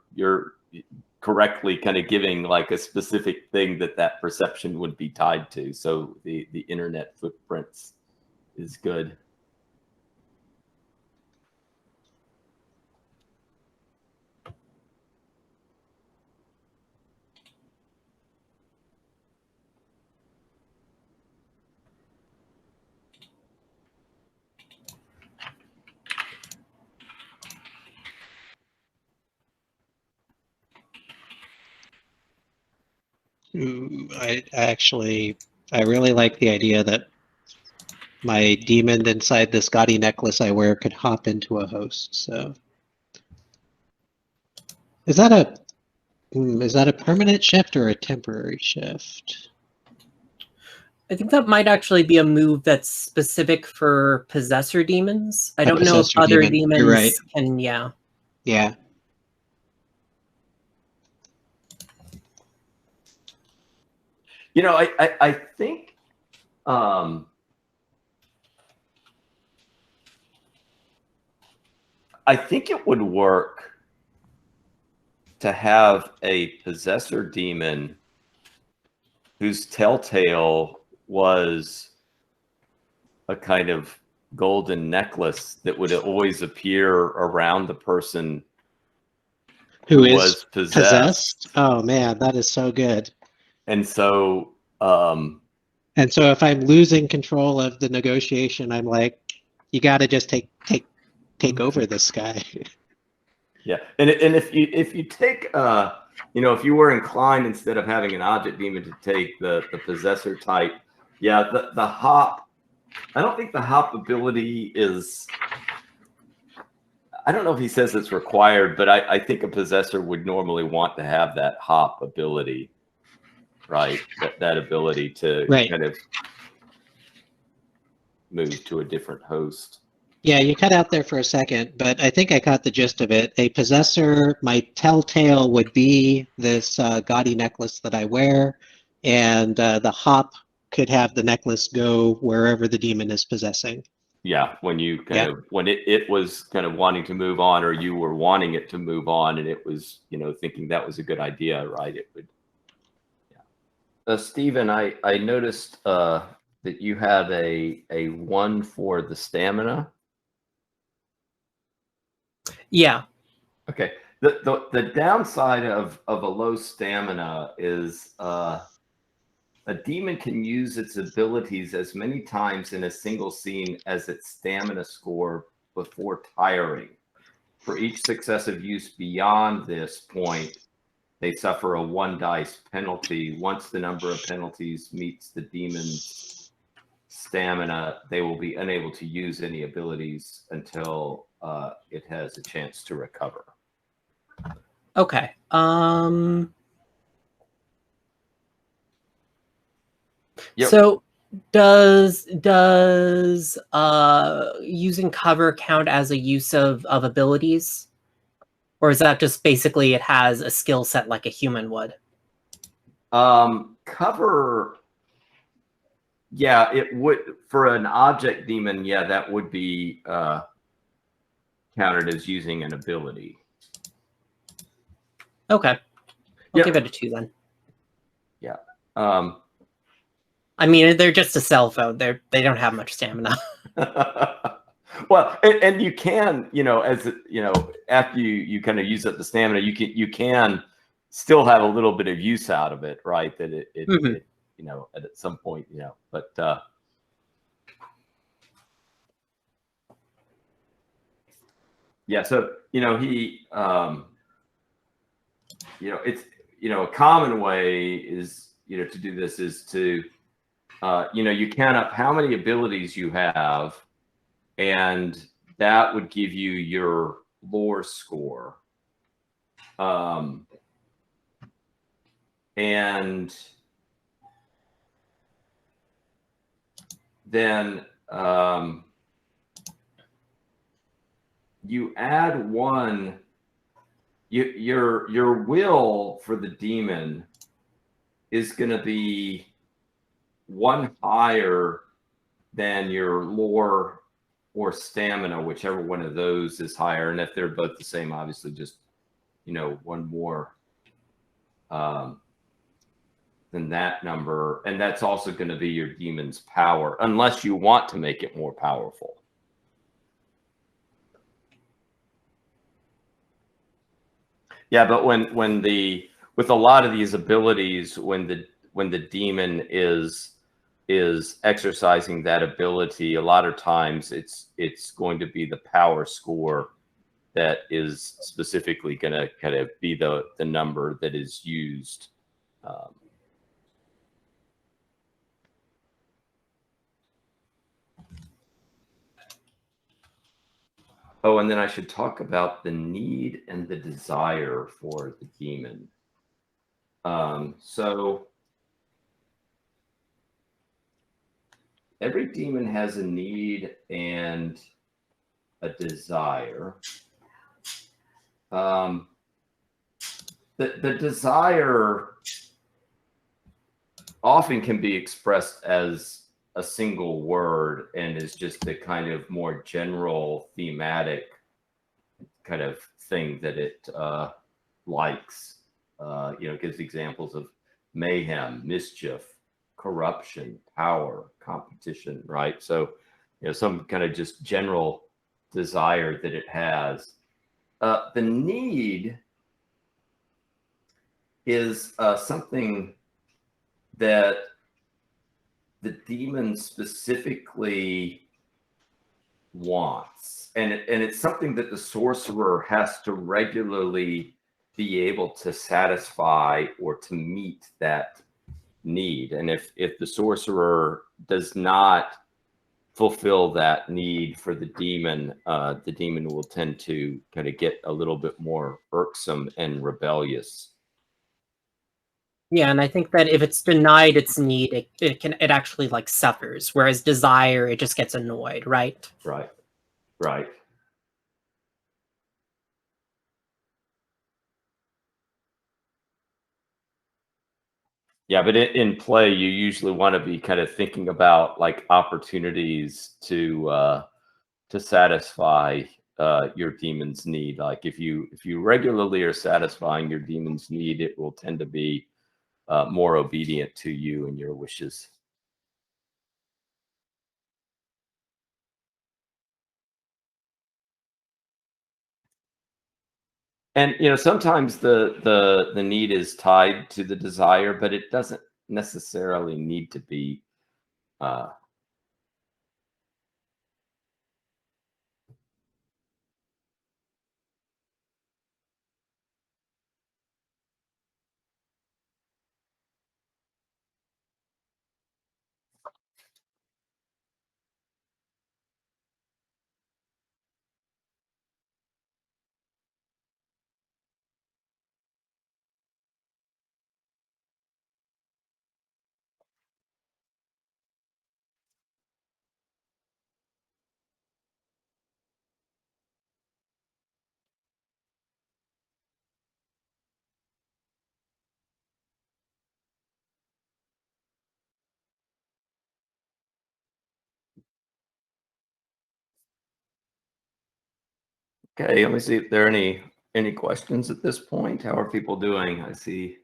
correctly kind of giving like a specific thing that perception would be tied to. So the internet footprints is good. Ooh, I really like the idea that my demon inside this gaudy necklace I wear could hop into a host. So, is that a permanent shift or a temporary shift? I think that might actually be a move that's specific for possessor demons. I A don't know if possessor other demon, demons you're right. can, yeah. Yeah. You know, I think I think it would work to have a possessor demon whose telltale was a kind of golden necklace that would always appear around the person Who is was possessed? Oh man, that is so good. And so, And so if I'm losing control of the negotiation, I'm like, you got to just take over this guy. yeah, and if you take you know, if you were inclined, instead of having an object demon, to take the possessor type, yeah, the hop. I don't think the hop ability is. I don't know if he says it's required, but I think a possessor would normally want to have that hop ability, right? That ability to Right. kind of move to a different host. Yeah, you cut out there for a second, but I think I caught the gist of it. A possessor, my telltale would be this gaudy necklace that I wear, and the hop could have the necklace go wherever the demon is possessing. Yeah, when you kind Yeah. of when it was kind of wanting to move on, or you were wanting it to move on, and it was, you know, thinking that was a good idea, right? It would. Yeah. Stephen, I noticed that you have a 1 for the stamina. Yeah. Okay. The downside of a low stamina is a demon can use its abilities as many times in a single scene as its stamina score before tiring. For each successive use beyond this point, they suffer a 1 dice penalty. Once the number of penalties meets the demon's stamina, they will be unable to use any abilities until it has a chance to recover. Okay. Yep. So does using cover count as a use of abilities? Or is that just basically it has a skill set like a human would? Cover, yeah, it would for an object demon. Yeah, that would be counted as using an ability. Okay, I'll Yep. give it a 2 then. Yeah. I mean, they're just a cell phone. They don't have much stamina. Well, and you can, you know, as you know, after you kind of use up the stamina, you can still have a little bit of use out of it, right? That it you know, at some point, you know, but yeah, so you know, he you know, it's, you know, a common way is, you know, to do this is to you know, you count up how many abilities you have, and that would give you your lore score. And then you add 1. Your will for the demon is going to be 1 higher than your lore or stamina, whichever one of those is higher. And if they're both the same, obviously just, you know, 1 more than that number. And that's also going to be your demon's power, unless you want to make it more powerful. Yeah, but with a lot of these abilities, when the demon is exercising that ability, a lot of times it's going to be the power score that is specifically going to kind of be the number that is used. Oh, and then I should talk about the need and the desire for the demon. So every demon has a need and a desire. The desire often can be expressed as a single word and is just a kind of more general thematic kind of thing that it likes. Gives examples of mayhem, mischief, corruption, power, competition, right? So, some kind of just general desire that it has. The need is something that the demon specifically wants. And it's something that the sorcerer has to regularly be able to satisfy or to meet that need. And if the sorcerer does not fulfill that need for the demon will tend to kind of get a little bit more irksome and rebellious. Yeah, and I think that if it's denied its need, it actually like suffers. Whereas desire, it just gets annoyed, right? Right. Yeah, but in play, you usually want to be kind of thinking about like opportunities to satisfy your demon's need. Like if you regularly are satisfying your demon's need, it will tend to be more obedient to you and your wishes. And sometimes the need is tied to the desire, but it doesn't necessarily need to be. Okay, let me see if there are any questions at this point. How are people doing? I see.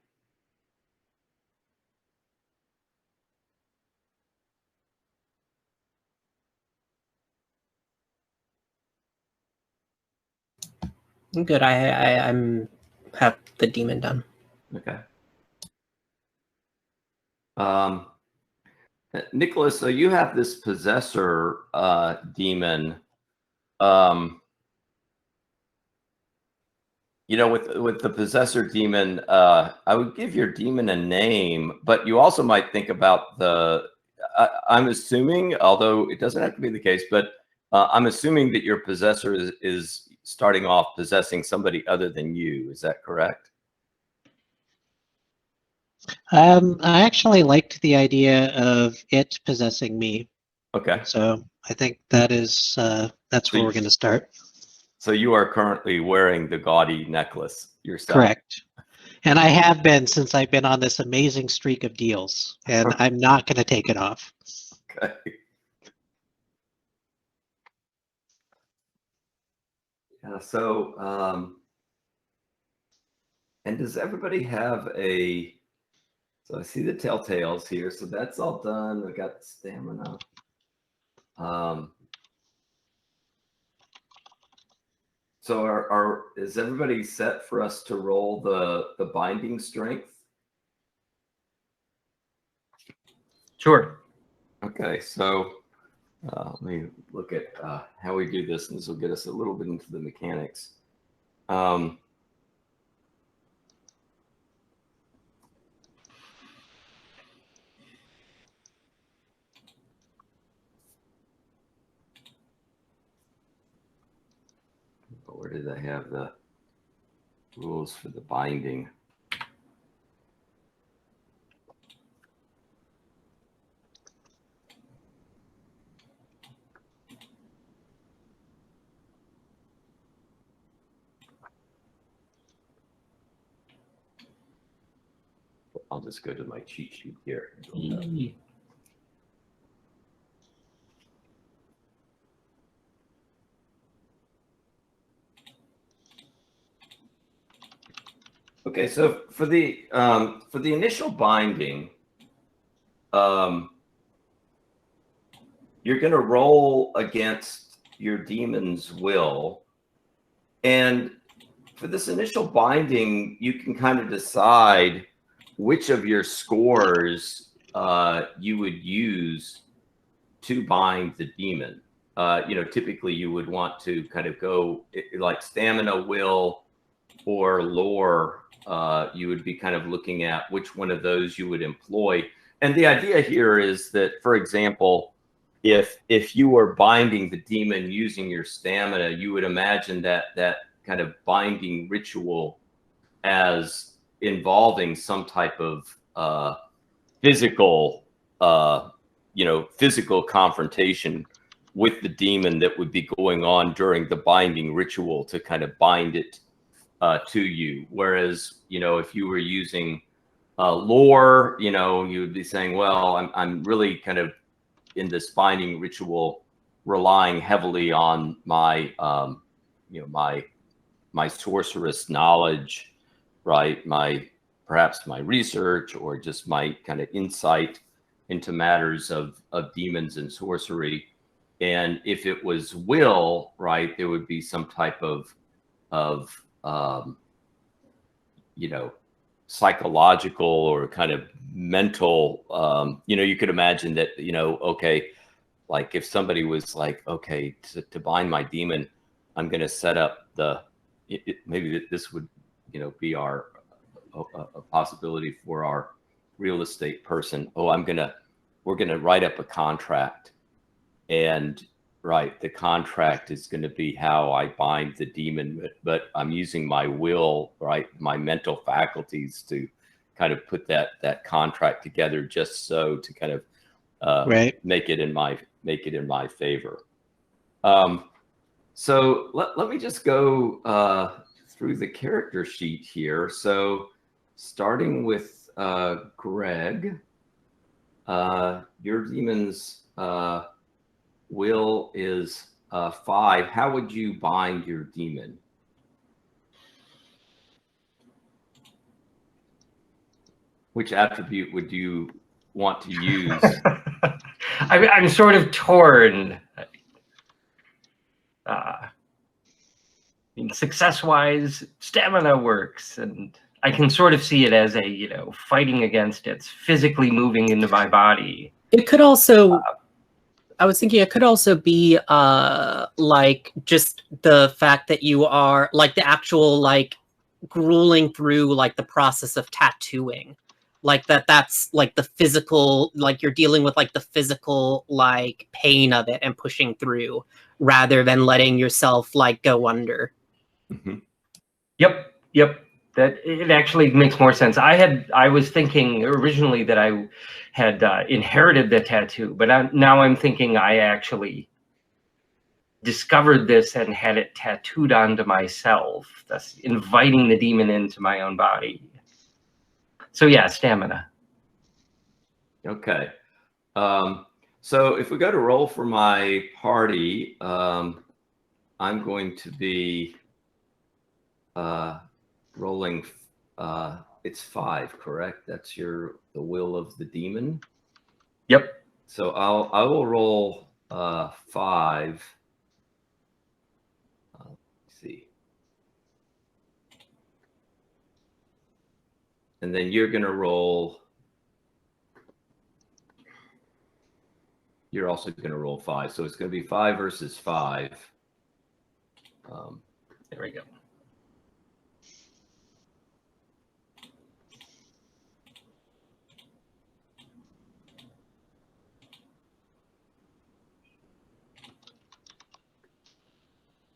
I'm good. I'm have the demon done. Okay. Nicholas, so you have this possessor demon. With the possessor demon, I would give your demon a name, but you also might think about I'm assuming, although it doesn't have to be the case, but I'm assuming that your possessor is starting off possessing somebody other than you. Is that correct? I actually liked the idea of it possessing me, Okay. so I think that's where we're going to start. So you are currently wearing the gaudy necklace yourself. Correct. And I have been since I've been on this amazing streak of deals, and I'm not going to take it off. Okay. Yeah, so, and does everybody have so I see the telltales here, so that's all done. I got the stamina. So is everybody set for us to roll the binding strength? Sure. Okay, so let me look at how we do this, and this will get us a little bit into the mechanics. Where did I have the rules for the binding? I'll just go to my cheat sheet here. Okay, so for the initial binding, you're going to roll against your demon's will, and for this initial binding, you can kind of decide which of your scores you would use to bind the demon. Typically you would want to kind of go like stamina, will, or lore. You would be kind of looking at which one of those you would employ. And the idea here is that, for example, if you were binding the demon using your stamina, you would imagine that kind of binding ritual as involving some type of physical confrontation with the demon that would be going on during the binding ritual to kind of bind it to you. Whereas, if you were using lore, you would be saying, well, I'm really kind of in this binding ritual relying heavily on my my sorceress knowledge, right? Perhaps my research, or just my kind of insight into matters of demons and sorcery. And if it was will, right, there would be some type of psychological or kind of mental, you could imagine that, okay, like if somebody was like, okay, to bind my demon, I'm going to set up maybe this would, be a possibility for our real estate person. Oh, we're going to write up a contract, and right, the contract is going to be how I bind the demon, but I'm using my will, right, my mental faculties to kind of put that contract together, just so to kind of make it in my favor. So let me just go through the character sheet here. So starting with Greg, your demon's will is 5. How would you bind your demon? Which attribute would you want to use? I'm sort of torn. Success-wise, stamina works, and I can sort of see it as a, fighting against it's physically moving into my body. It could also, I was thinking it could also be like just the fact that you are like the actual like grueling through like the process of tattooing. Like that's like the physical, like you're dealing with like the physical like pain of it and pushing through rather than letting yourself like go under. Mm-hmm. Yep. That it actually makes more sense. I was thinking originally that I had inherited the tattoo, but now I'm thinking I actually discovered this and had it tattooed onto myself, thus inviting the demon into my own body. So yeah, stamina. Okay. So if we go to roll for my party, I'm going to be rolling. It's 5, correct? That's the will of the demon. Yep. So I will roll 5. Let's see. And then you're going to roll. You're also going to roll 5. So it's going to be 5 versus 5. There we go.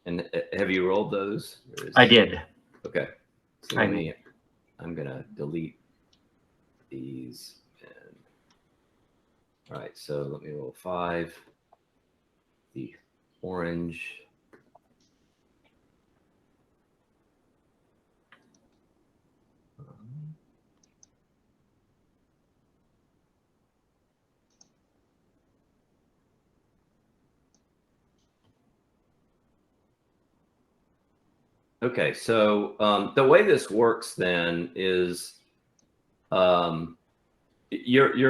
And have you rolled those? I did. Okay. So I'm going to delete these. And all right. So let me roll 5. The orange. Okay, so the way this works then is you're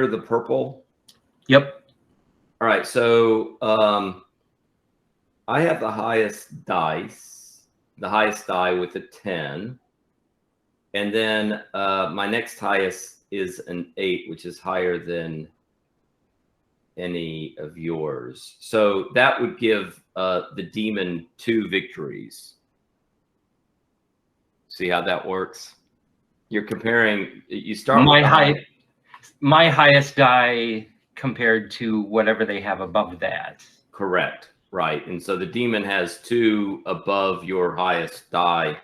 the purple. Yep. All right, so I have the highest die with a 10. And then my next highest is an 8, which is higher than any of yours. So that would give the demon 2 victories. See how that works? You're comparing, you start My with my highest die compared to whatever they have above that. Correct, right. And so the demon has 2 above your highest die.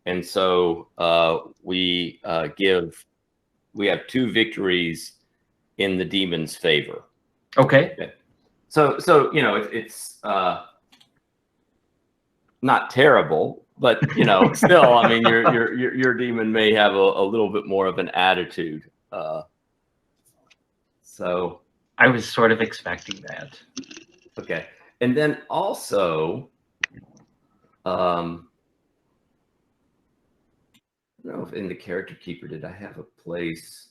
And so we have 2 victories in the demon's favor. Okay. So you know, it's not terrible, but you know, still, I mean, your demon may have a little bit more of an attitude. So I was sort of expecting that. okay, and then also, I don't know if in the character keeper did I have a place,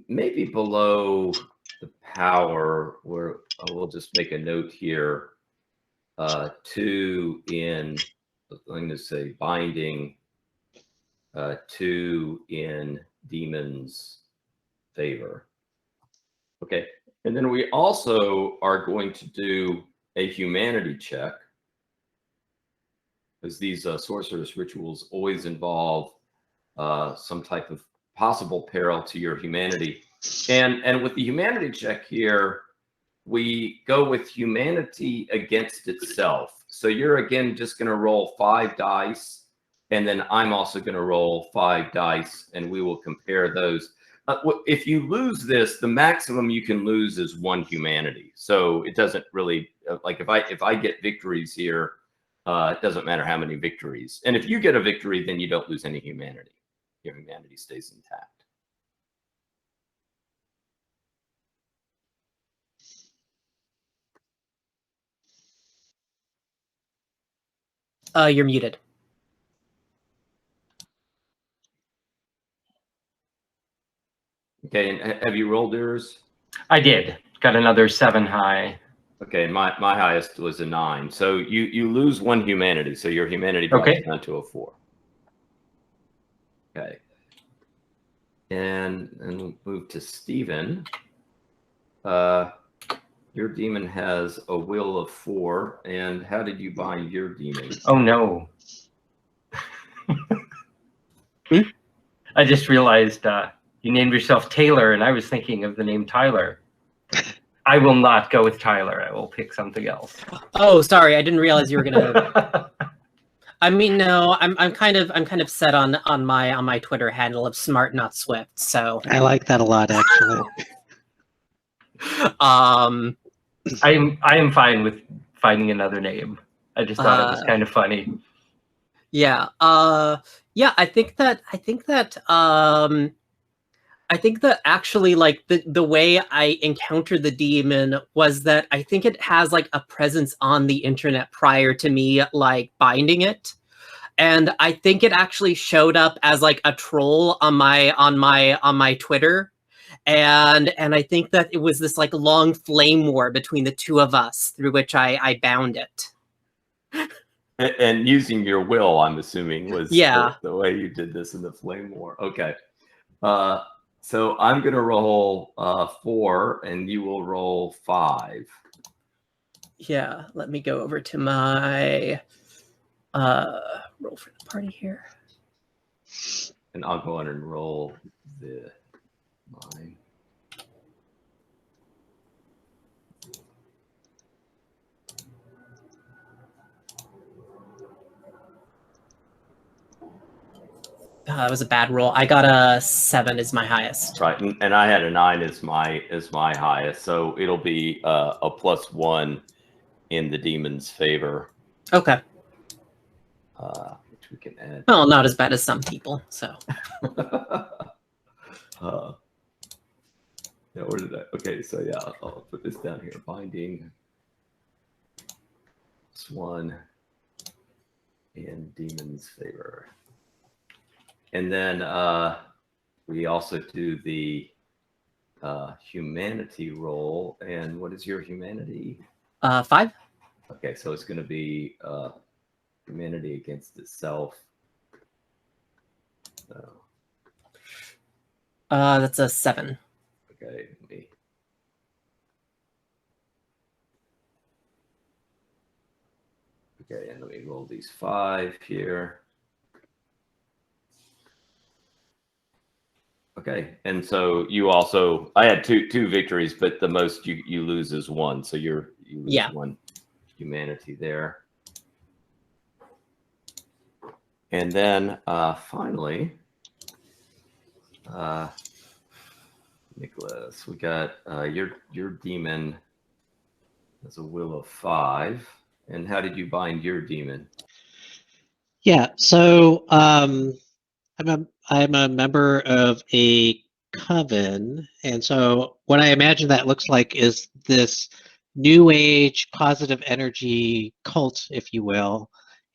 maybe below the power, where I will just make a note here. 2 in, I'm going to say binding, 2 in demon's favor. Okay, and then we also are going to do a humanity check, because these sorceress rituals always involve some type of possible peril to your humanity. And with the humanity check here, we go with humanity against itself. So you're again just going to roll 5 dice, and then I'm also going to roll 5 dice, and we will compare those. If you lose this, the maximum you can lose is 1 humanity. So it doesn't really like if I get victories here, it doesn't matter how many victories. And if you get a victory, then you don't lose any humanity. Your humanity stays intact. You're muted. Okay, and have you rolled yours? I did. Got another 7 high. Okay, my highest was a 9. So you lose 1 humanity, so your humanity drops down to a 4. Okay. And we'll move to Stephen. Your demon has a will of 4. And how did you bind your demon? Oh no. I just realized you named yourself Taylor, and I was thinking of the name Tyler. I will not go with Tyler. I will pick something else. Oh, sorry, I didn't realize you were gonna. I mean, no, I'm kind of set on my Twitter handle of smart not swift. So I like that a lot, actually. I am fine with finding another name. I just thought it was kind of funny. Yeah. Yeah, I think that actually, like, the way I encountered the demon was that I think it has like a presence on the internet prior to me like binding it. And I think it actually showed up as like a troll on my Twitter. And I think that it was this like long flame war between the two of us through which I bound it. And using your will, I'm assuming, was Yeah. the way you did this in the flame war. Okay. So I'm going to roll 4, and you will roll 5. Yeah, let me go over to my roll for the party here. And I'll go on and roll mine. That was a bad roll. I got a 7 as my highest. Right, and I had a 9 as my highest, so it'll be a +1 in the demon's favor. Okay. Which we can add. Well, not as bad as some people. So. Yeah, where did I? Okay, so yeah, I'll put this down here. Binding -1 in demon's favor. And then we also do the humanity roll. And what is your humanity? 5. Okay, so it's going to be humanity against itself. So, That's a 7. okay, let me. Okay, and let me roll these 5 here. Okay, and so you also, I had two victories, but the most you lose is 1, so you lose 1 humanity there. And then finally, Nicholas, we got your demon has a will of 5. And how did you bind your demon? Yeah, so I'm a member of a coven, and so what I imagine that looks like is this new age positive energy cult, if you will.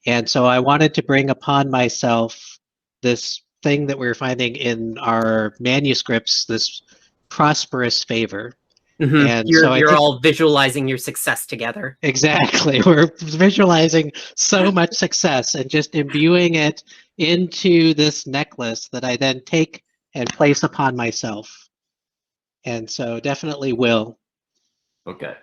And so I wanted to bring upon myself this thing that we're finding in our manuscripts, this prosperous favor. And so I You're think all visualizing your success together. exactly, we're visualizing so much success and just imbuing it into this necklace that I then take and place upon myself. And so definitely will. Okay.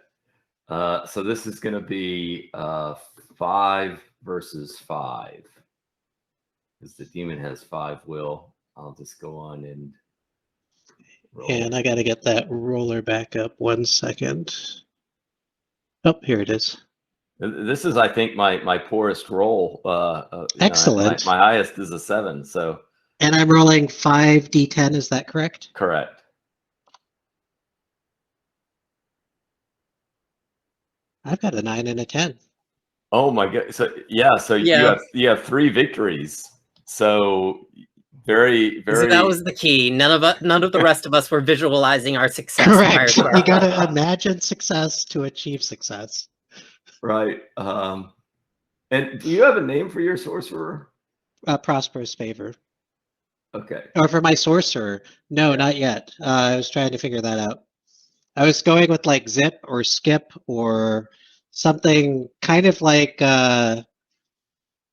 So this is going to be 5 versus 5. Because the demon has 5 will. I'll just go on and roll. And I got to get that roller back up 1 second. Oh, here it is. This is, I think, my poorest roll. Excellent. My highest is a 7. So And I'm rolling 5d10, is that correct? correct. I've got a 9 and a 10. Oh my god! So yeah, so Yeah. you have 3 victories. So very So that was the key. None of the rest of us were visualizing our success. Correct. prior to You our got roll. to imagine success to achieve success. right. And do you have a name for your sorcerer? Prosperous favor. Okay. Or for my sorcerer. No, Yeah. not yet. I was trying to figure that out. I was going with like zip or skip or something kind of like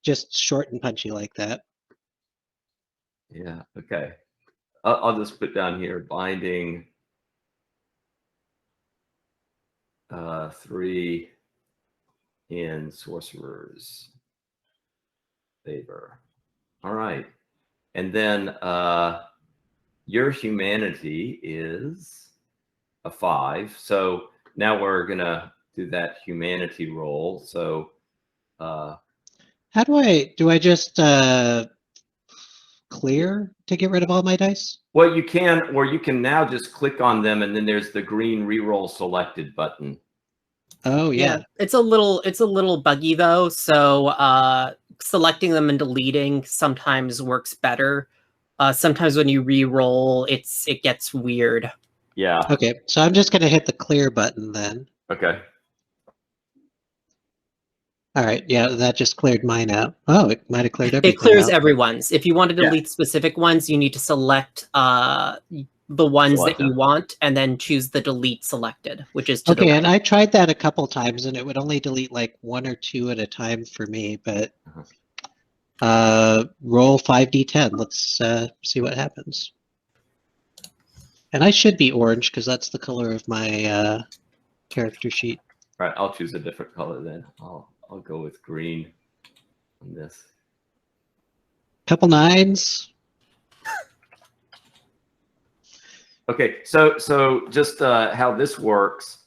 just short and punchy like that. Yeah. Okay. I'll just put down here binding 3 in sorcerer's favor. All right. And then your humanity is a 5. So now we're gonna do that humanity roll. So How do I just clear to get rid of all my dice? well, you can now just click on them, and then there's the green reroll selected button. Oh yeah. It's a little buggy though, so selecting them and deleting sometimes works better. Sometimes when you re-roll, it gets weird. Yeah. Okay, so I'm just gonna hit the clear button then. Okay. All right, yeah, that just cleared mine out. Oh, it might have cleared everything It clears out. everyone's. If you want to Yeah. delete specific ones, you need to select the ones Select that you them. want and then choose the delete selected, which is to the Okay, right. and I tried that a couple times and it would only delete like 1 or 2 at a time for me, but roll 5d10. Let's see what happens. And I should be orange because that's the color of my character sheet. All right. I'll choose a different color then. I'll go with green on this. Couple 9s. Okay, so just how this works,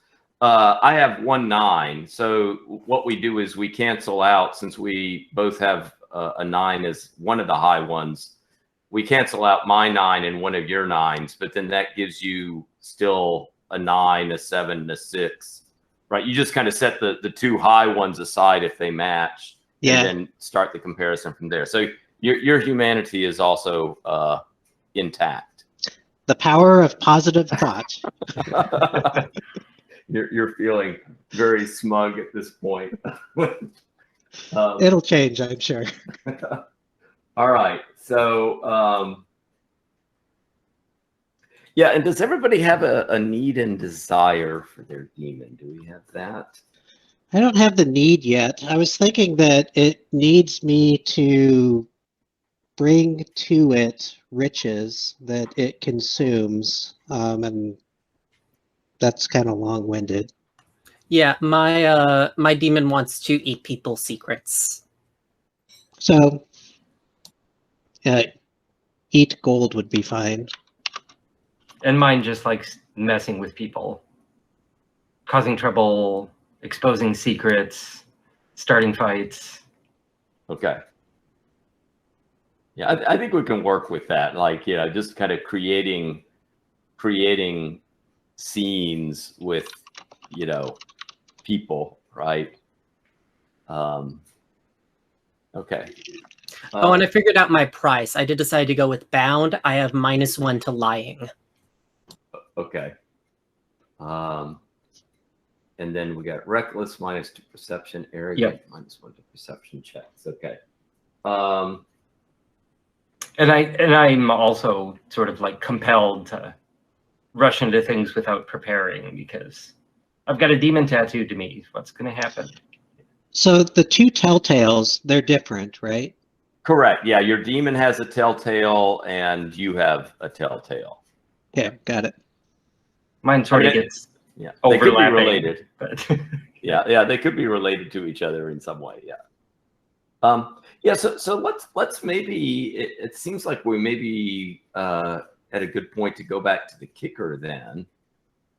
I have 1 9. So what we do is we cancel out, since we both have a 9 as one of the high ones. We cancel out my 9 and one of your 9s, but then that gives you still a 9, a 7, and a 6, right? You just kind of set the 2 high ones aside if they match, Yeah. and then start the comparison from there. So your humanity is also intact. The power of positive thought. You're feeling very smug at this point. It'll change, I'm sure. All right. So, yeah. And does everybody have a need and desire for their demon? Do we have that? I don't have the need yet. I was thinking that it needs me to bring to it riches that it consumes, and that's kind of long-winded. Yeah, my demon wants to eat people's secrets. So, eat gold would be fine. And mine just likes messing with people, causing trouble, exposing secrets, starting fights. Okay. Yeah, I think we can work with that. Like, just kind of creating scenes with, people, right? Okay. Oh, and I figured out my price. I did decide to go with bound. I have -1 to lying. Okay. And then we got reckless -2 perception, arrogant -1 to perception checks. Okay. And I'm also sort of like compelled to rush into things without preparing because I've got a demon tattooed to me. What's going to happen? So the two telltales, they're different, right? Correct. Yeah, your demon has a telltale, and you have a telltale. Yeah, got it. Mine sort of gets they overlapping. could be related. But yeah, they could be related to each other in some way. Yeah. Yeah. So let's maybe. It seems like we maybe at a good point to go back to the kicker then,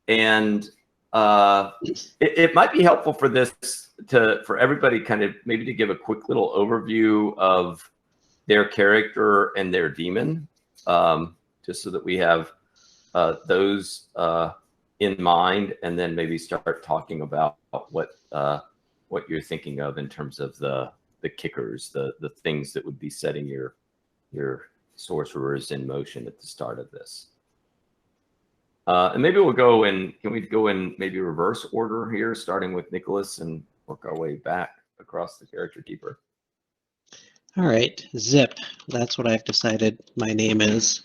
and it might be helpful for this for everybody kind of maybe to give a quick little overview of their character and their demon, just so that we have those in mind, and then maybe start talking about what you're thinking of in terms of the kickers, the things that would be setting your sorcerers in motion at the start of this. And maybe can we go in maybe reverse order here, starting with Nicholas and work our way back across the character keeper. All right, Zip. That's what I've decided my name is.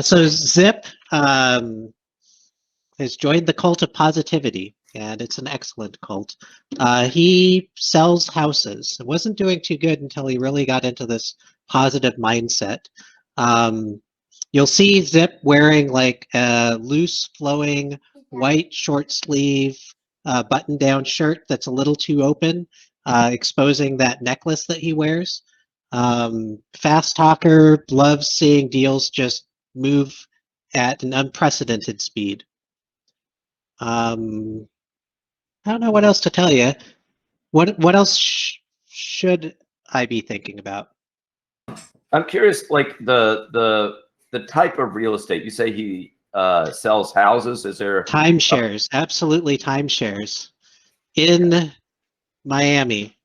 So Zip has joined the cult of positivity, and it's an excellent cult. He sells houses. It wasn't doing too good until he really got into this positive mindset. You'll see Zip wearing like a loose flowing white short sleeve button down shirt that's a little too open, exposing that necklace that he wears. Fast talker, loves seeing deals just move at an unprecedented speed. I don't know what else to tell you. What else should I be thinking about? I'm curious, like the type of real estate. You say he sells houses. Is there Timeshares? Absolutely, timeshares in Miami,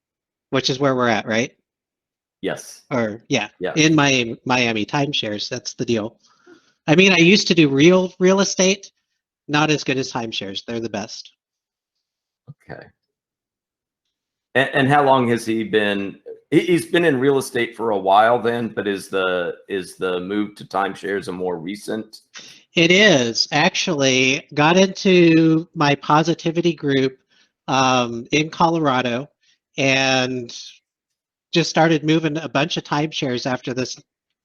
which is where we're at, right? Yes. Or yeah, Yeah. in Miami, timeshares. That's the deal. I mean, I used to do real estate. Not as good as timeshares. They're the best. Okay. And how long has he been? He's been in real estate for a while then, but is the move to timeshares a more recent? It is actually got into my positivity group in Colorado and just started moving a bunch of timeshares after this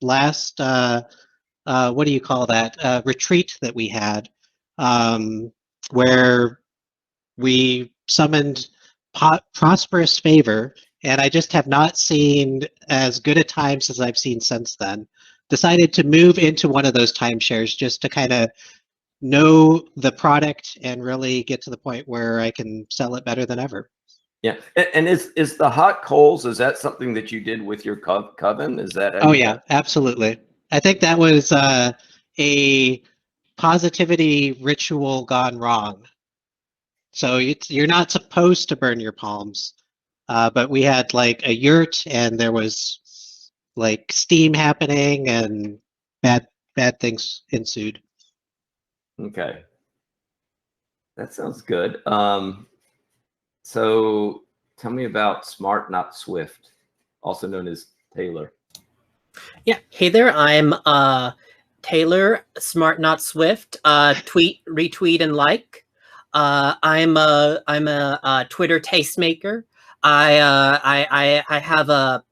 last what do you call that retreat that we had, where we summoned prosperous favor, and I just have not seen as good a times as I've seen since then. Decided to move into one of those timeshares just to kind of know the product and really get to the point where I can sell it better than ever. Yeah. And is the hot coals, is that something that you did with your coven? Is that? Oh yeah, absolutely. I think that was a positivity ritual gone wrong. So you're not supposed to burn your palms, but we had like a yurt, and there was like steam happening, and bad things ensued. Okay. That sounds good. So tell me about Smart Not Swift, also known as Taylor. Yeah. Hey there. I'm Taylor, Smart Not Swift. Tweet, retweet, and like. I'm a Twitter tastemaker. I have a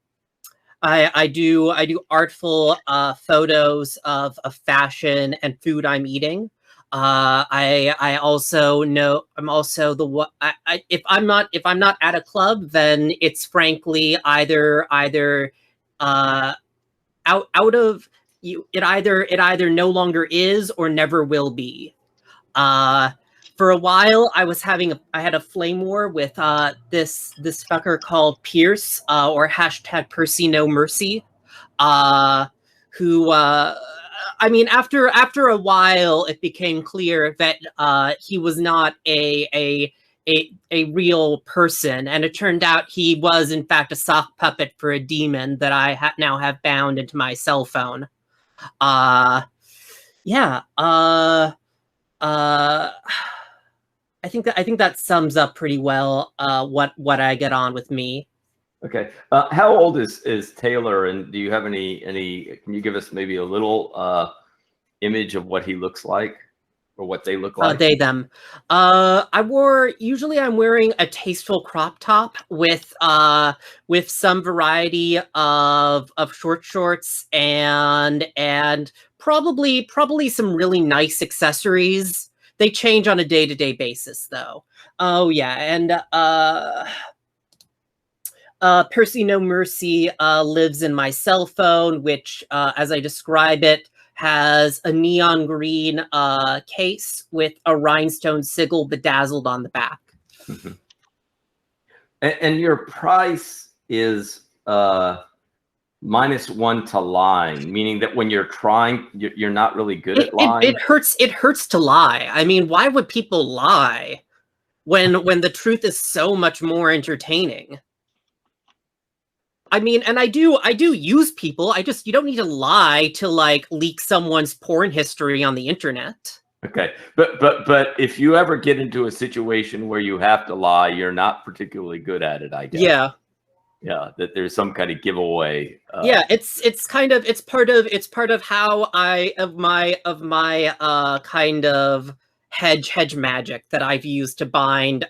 I do artful photos of fashion and food I'm eating. I also know I'm also the what if I'm not at a club, then it's frankly either uh out of you, it either no longer is or never will be. uh for a while I had a flame war with this fucker called Pierce, or hashtag Percy No Mercy, uh who I mean, after a while it became clear that he was not a real person, and it turned out he was in fact a sock puppet for a demon that I now have bound into my cell phone. Uh, yeah. Uh, I think that sums up pretty well what I get on with me. Okay. How old is Taylor, and do you have any? Can you give us maybe a little image of what he looks like, or what they look like? They them. Usually I'm wearing a tasteful crop top with some variety of short shorts and probably some really nice accessories. They change on a day-to-day basis though. Oh yeah, and Percy No Mercy lives in my cell phone, which, as I describe it, has a neon green case with a rhinestone sigil bedazzled on the back. Mhm. And your price is -1 to lying, meaning that when you're trying, you're not really good at lying. It hurts. It hurts to lie. I mean, why would people lie when the truth is so much more entertaining? I mean, and I do use people. You don't need to lie to like leak someone's porn history on the internet. Okay, but if you ever get into a situation where you have to lie, you're not particularly good at it, I guess. Yeah. Yeah, that there's some kind of giveaway. Yeah, it's part of how my kind of hedge magic that I've used to bind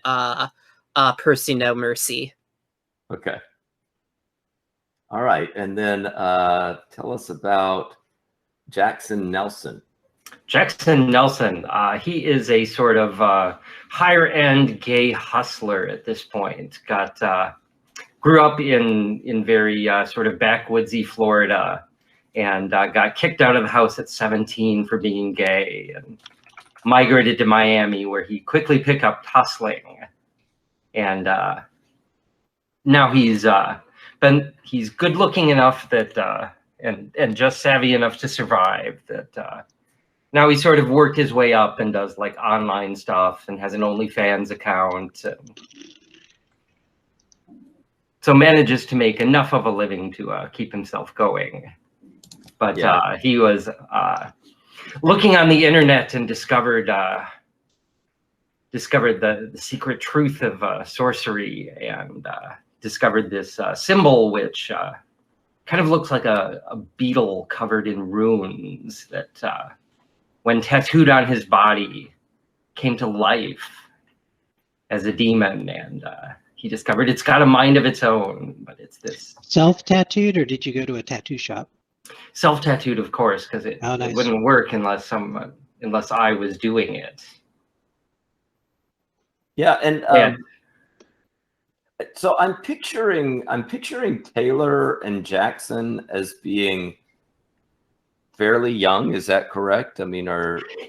Percy No Mercy. Okay. All right, and then tell us about Jackson Nelson. Jackson Nelson, he is a sort of higher end gay hustler at this point. Grew up in very sort of backwoodsy Florida, and got kicked out of the house at 17 for being gay, and migrated to Miami, where he quickly picked up hustling. And now he's good looking enough that and just savvy enough to survive that now he's sort of worked his way up and does like online stuff and has an OnlyFans account. So manages to make enough of a living to keep himself going. But yeah. He was looking on the internet and discovered the secret truth of sorcery, and discovered this symbol which kind of looks like a beetle covered in runes that when tattooed on his body came to life as a demon, and he discovered it's got a mind of its own, but it's this. Self-tattooed, or did you go to a tattoo shop? Self-tattooed, of course, because it wouldn't work unless I was doing it. Yeah, and so I'm picturing Taylor and Jackson as being fairly young. Is that correct? I mean,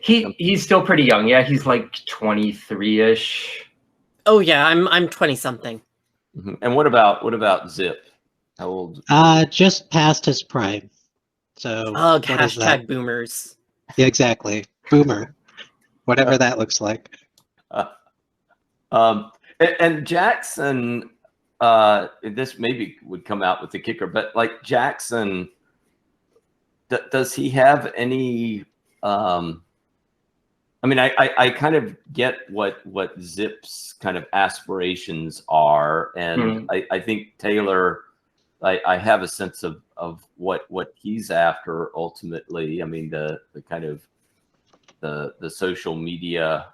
he's still pretty young. Yeah, he's like 23-ish. Oh yeah, I'm 20 something. Mm-hmm. And what about Zip? How old? Just past his prime. So hashtag boomers. Yeah, exactly. Boomer. Whatever that looks like. And Jackson, this maybe would come out with the kicker, but like Jackson, does he have any I mean, I kind of get what Zip's kind of aspirations are, and I think Taylor, I have a sense of what he's after ultimately. I mean, the kind of the social media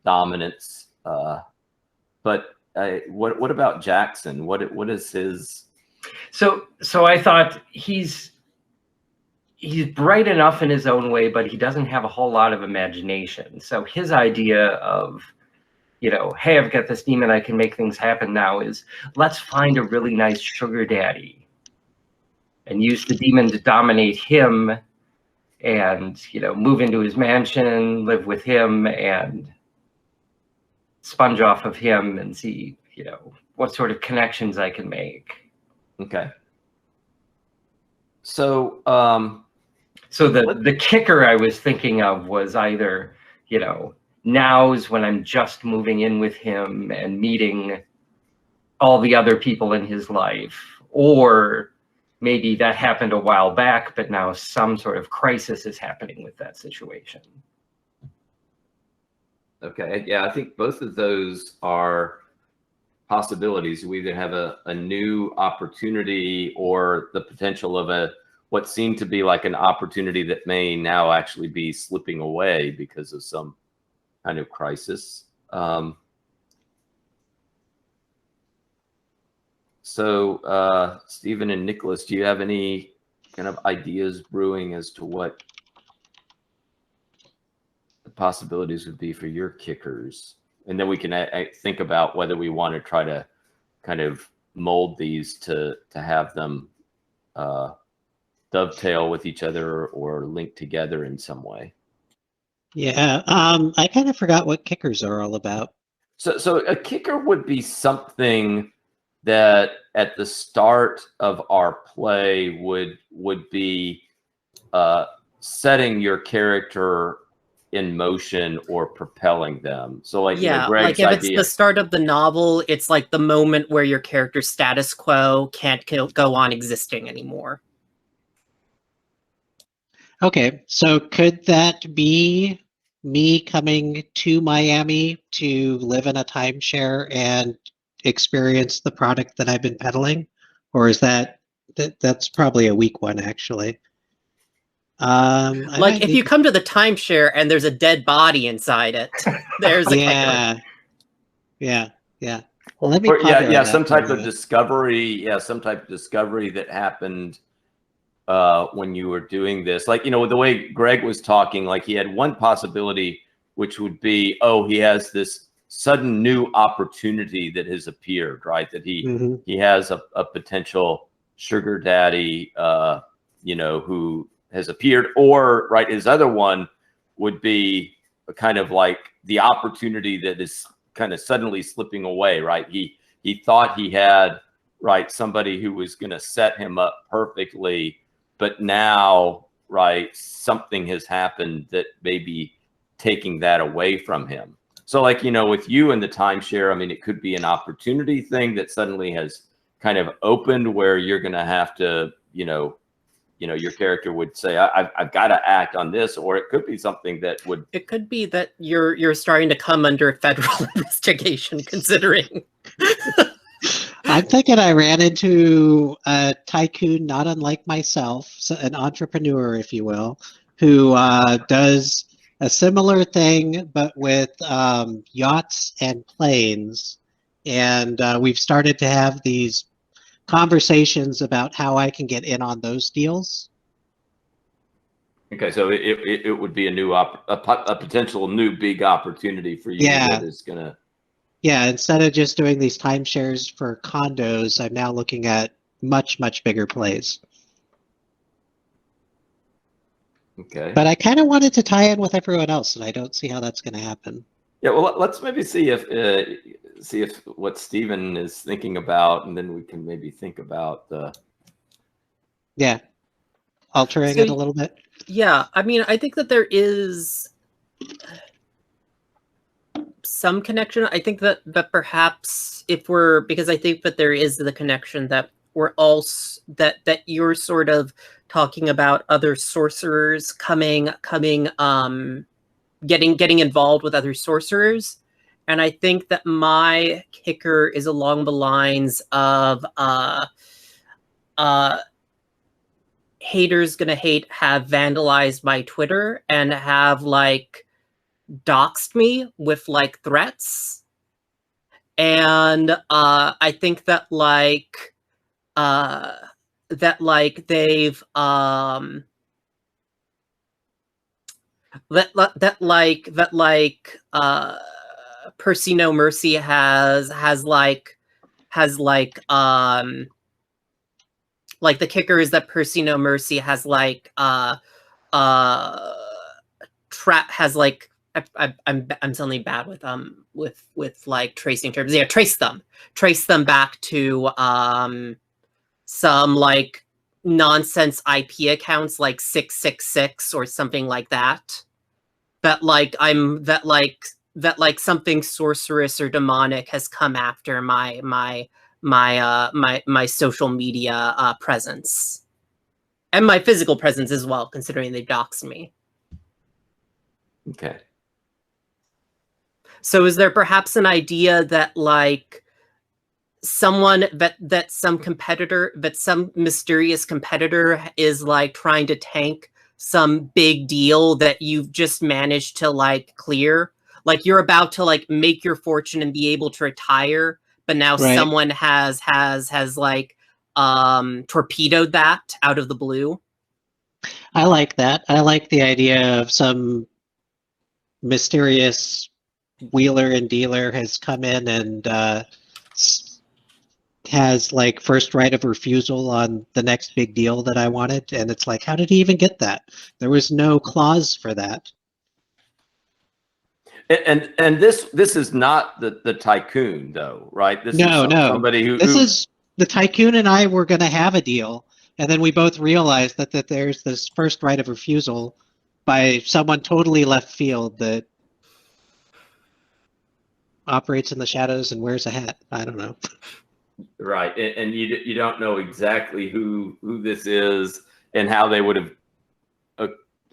dominance, but what about Jackson? What is his? So I thought he's bright enough in his own way, but he doesn't have a whole lot of imagination. So his idea of, you know, hey, I've got this demon, I can make things happen now, is let's find a really nice sugar daddy and use the demon to dominate him, and, you know, move into his mansion, live with him, and sponge off of him and see, you know, what sort of connections I can make. Okay. So so the kicker I was thinking of was either, you know, now's when I'm just moving in with him and meeting all the other people in his life, or maybe that happened a while back, but now some sort of crisis is happening with that situation. Okay, yeah, I think both of those are possibilities. We either have a new opportunity or the potential of what seemed to be like an opportunity that may now actually be slipping away because of some kind of crisis. So Stephen and Nicholas, do you have any kind of ideas brewing as to what the possibilities would be for your kickers? And then we can think about whether we want to try to kind of mold these to have them dovetail with each other or link together in some way. Yeah, I kind of forgot what kickers are all about. So a kicker would be something that at the start of our play would be setting your character in motion or propelling them. So like, yeah, you know, Greg's like if idea. it's the start of the novel, it's like the moment where your character's status quo can't go on existing anymore. Okay, so could that be me coming to Miami to live in a timeshare and experience the product that I've been peddling? Or is that's probably a weak one, actually? Like if you come to the timeshare and there's a dead body inside it, there's a kicker. Yeah. Well, let me ponder on that some type for a of minute. discovery. Yeah, some type of discovery that happened when you were doing this. Like, you know, the way Greg was talking, like he had one possibility, which would be, oh, he has this sudden new opportunity that has appeared, right? That he has a potential sugar daddy, you know, who has appeared, or right, his other one would be kind of like the opportunity that is kind of suddenly slipping away, right? He thought he had, right, somebody who was going to set him up perfectly, but now, right, something has happened that may be taking that away from him. So like, you know, with you and the timeshare, I mean, it could be an opportunity thing that suddenly has kind of opened where you're going to have to, you know, your character would say, I've got to act on this, or it could be something that would. It could be that you're starting to come under federal investigation, considering. I'm thinking I ran into a tycoon not unlike myself, so an entrepreneur, if you will, who does a similar thing, but with yachts and planes. And we've started to have these conversations about how I can get in on those deals. Okay, so it would be a potential new big opportunity for you. Yeah. That is gonna. Yeah, instead of just doing these timeshares for condos, I'm now looking at much bigger plays. Okay. But I kind of wanted to tie in with everyone else, and I don't see how that's going to happen. Yeah, well, let's maybe see if what Stephen is thinking about, and then we can maybe think about the. Yeah, altering it a little bit. Yeah, I mean, I think that there is some connection. I think that perhaps because I think that there is the connection that we're also that you're sort of talking about other sorcerers coming getting involved with other sorcerers. And I think that my kicker is along the lines of haters gonna hate have vandalized my Twitter and have like doxed me with like threats. And I think that like they've Percy No Mercy has like the kicker is that Percy No Mercy has like trap has like I'm suddenly bad with like tracing terms. Yeah, trace them back to some like nonsense IP accounts like 666 or something like that. That something sorceress or demonic has come after my social media presence and my physical presence as well, considering they doxed me. Okay. So is there perhaps an idea that like someone that some mysterious competitor is like trying to tank some big deal that you've just managed to like clear? Like you're about to like make your fortune and be able to retire, but now Right. someone has like torpedoed that out of the blue. I like that. I like the idea of some mysterious wheeler and dealer has come in and has like first right of refusal on the next big deal that I wanted. And it's like, how did he even get that? There was no clause for that. And this is not the tycoon though, right? This No, is no. somebody who This is the tycoon and I were going to have a deal. And then we both realized that there's this first right of refusal by someone totally left field that operates in the shadows and wears a hat. I don't know. right, and you don't know exactly who this is and how they would have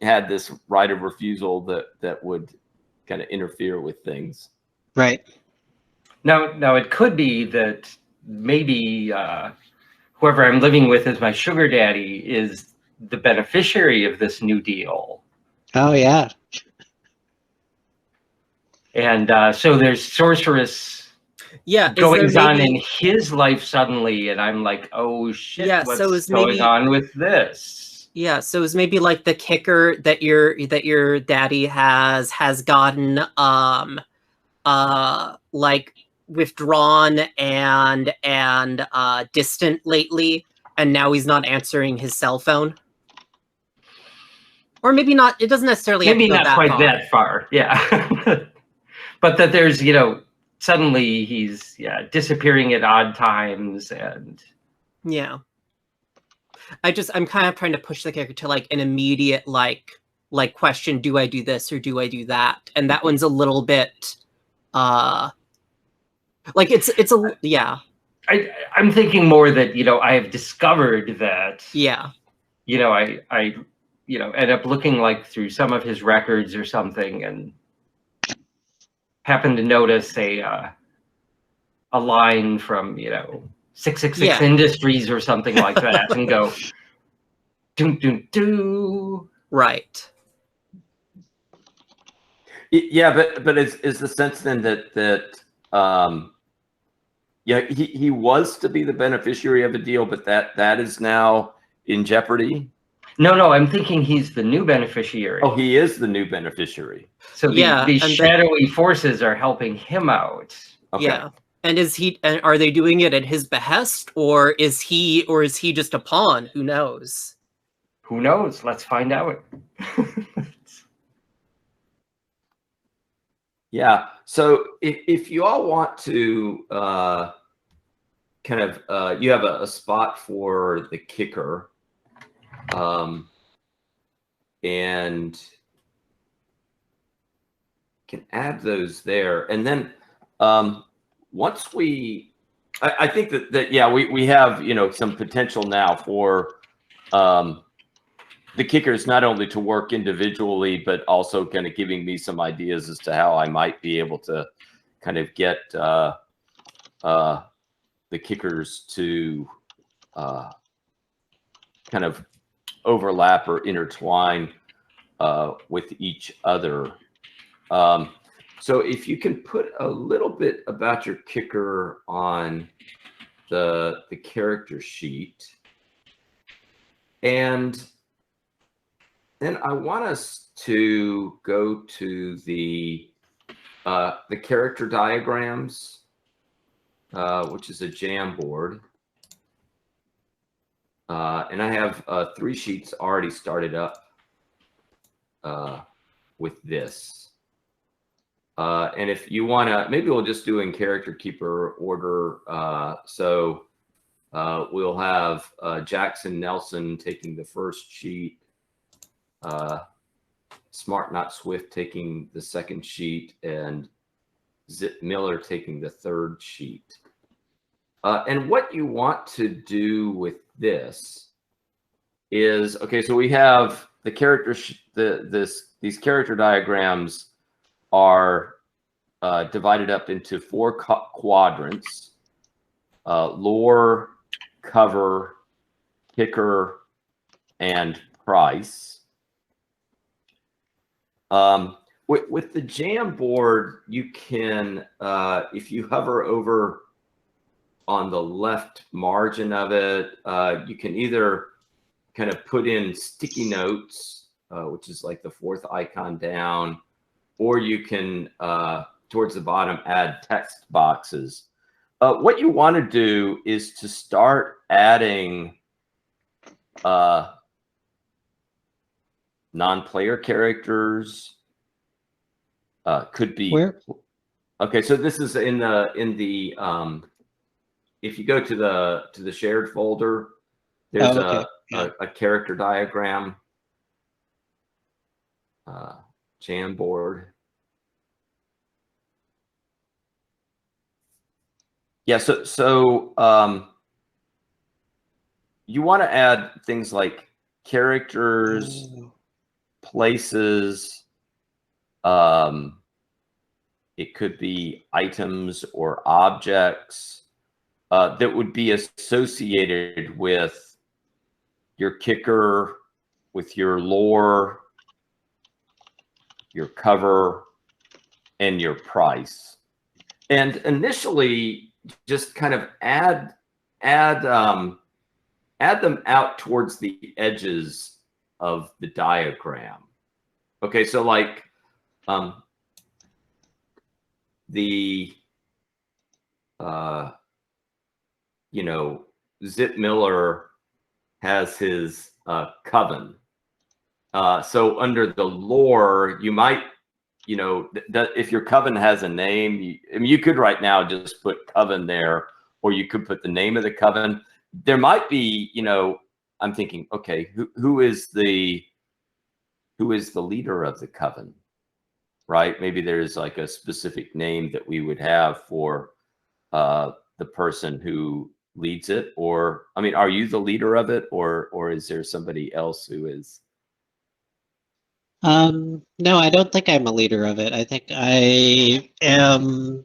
had this right of refusal that would kind of interfere with things. Right. Now it could be that maybe whoever I'm living with as my sugar daddy is the beneficiary of this new deal. Oh, yeah. And so there's sorceress goings on in his life suddenly, and I'm like, oh shit, yeah, what's going on with this? Yeah, so it's maybe like the kicker that your daddy has gotten like withdrawn and distant lately, and now he's not answering his cell phone. Or maybe not, it doesn't necessarily have to go not quite that far, yeah. But that there's, suddenly he's disappearing at odd times, and yeah. I'm kind of trying to push the character to like an immediate like question, do I do this or do I do that? And that one's a little bit like it's a yeah. I'm thinking more that I have discovered that I end up looking like through some of his records or something, and happen to notice a line from 666 Industries or something like that, and go doo doo doo. Right. Yeah, but is the sense then that he was to be the beneficiary of a deal, but that is now in jeopardy? No, I'm thinking he's the new beneficiary. Oh, he is the new beneficiary. So these shadowy forces are helping him out. Okay. Yeah. And are they doing it at his behest, or is he just a pawn? Who knows? Who knows? Let's find out. Yeah. So if you all want to kind of you have a spot for the kicker, and can add those there, and then once I think that we have some potential now for the kicker is not only to work individually, but also kind of giving me some ideas as to how I might be able to kind of get the kickers to kind of overlap or intertwine with each other. So if you can put a little bit about your kicker on the character sheet, and then I want us to go to the character diagrams, which is a Jamboard. And I have 3 sheets already started up with this. And if you want to, maybe we'll just do in character keeper order. So we'll have Jackson Nelson taking the first sheet, Smart Not Swift taking the second sheet, and Zip Miller taking the third sheet. And what you want to do with this is, okay, so we have the character, these character diagrams are divided up into 4 quadrants: lore, cover, kicker, and price. With the Jamboard, you can, if you hover over on the left margin of it, you can either kind of put in sticky notes, which is like the 4th icon down, or you can, towards the bottom, add text boxes. What you want to do is to start adding non-player characters. Could be Where? Okay, so this is in the if you go to the shared folder, there's a character diagram, Jamboard. Yeah, so you want to add things like characters, places. It could be items or objects that would be associated with your kicker, with your lore, your cover, and your price. And initially, just kind of add them out towards the edges of the diagram. Okay, so like you know, Zip Miller has his coven. So under the lore, you might, you know, if your coven has a name, I mean, you could right now just put coven there, or you could put the name of the coven. There might be, you know, I'm thinking, okay, who is the leader of the coven, right? Maybe there's like a specific name that we would have for the person who leads it, or, I mean, are you the leader of it, or is there somebody else who is? No, I don't think I'm a leader of it. I think I am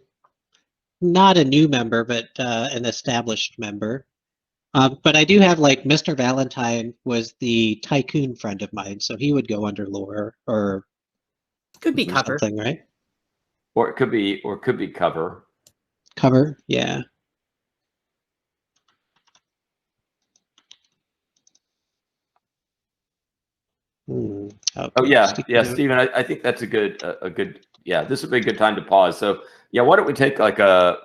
not a new member, but an established member. But I do have, like, Mr. Valentine was the tycoon friend of mine, so he would go under lore or Could be cover. something, right? Or it could be cover. Cover, yeah. Okay. Oh yeah, Stephen. I think that's a good. Yeah, this would be a good time to pause. So yeah, why don't we take like a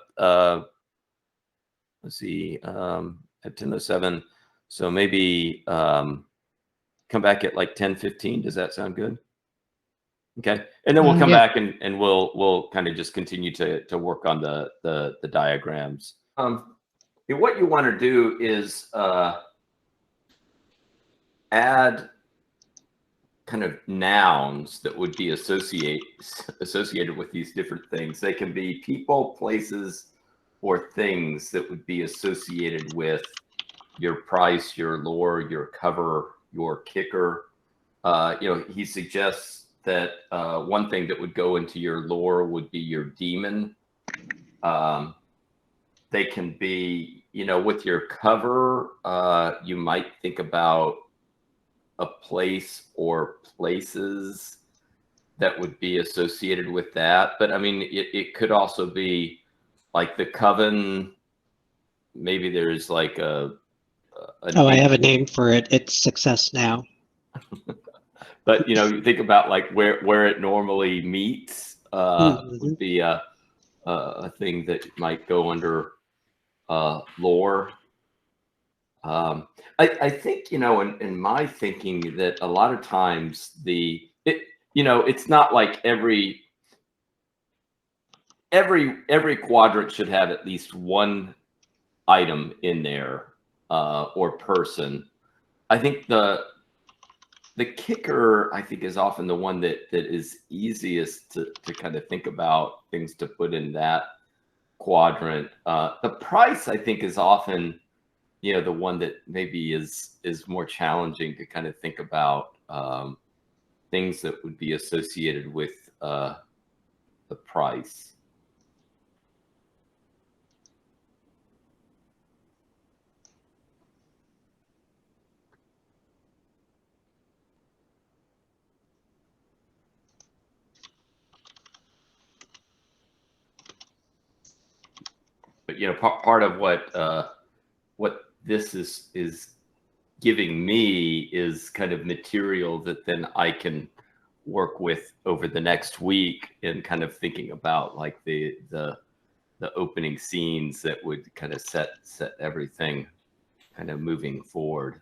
let's see, at 10:07. So maybe come back at like 10:15. Does that sound good? Okay, and then we'll come back and we'll kind of just continue to work on the diagrams. What you want to do is add kind of nouns that would be associated with these different things. They can be people, places, or things that would be associated with your price, your lore, your cover, your kicker. he suggests that one thing that would go into your lore would be your demon. They can be, with your cover, you might think about a place or places that would be associated with that. But I mean, it could also be like the coven. Maybe there's like a I have a name for it. It's Success Now. But you think about like where it normally meets would be a thing that might go under lore. I think in my thinking that a lot of times it's not like every quadrant should have at least one item in there or person. I think the kicker, I think, is often the one that is easiest to kind of think about things to put in that quadrant. The price, I think, is often, the one that maybe is more challenging to kind of think about things that would be associated with the price. But part of what this is giving me is kind of material that then I can work with over the next week in kind of thinking about like the opening scenes that would kind of set everything kind of moving forward.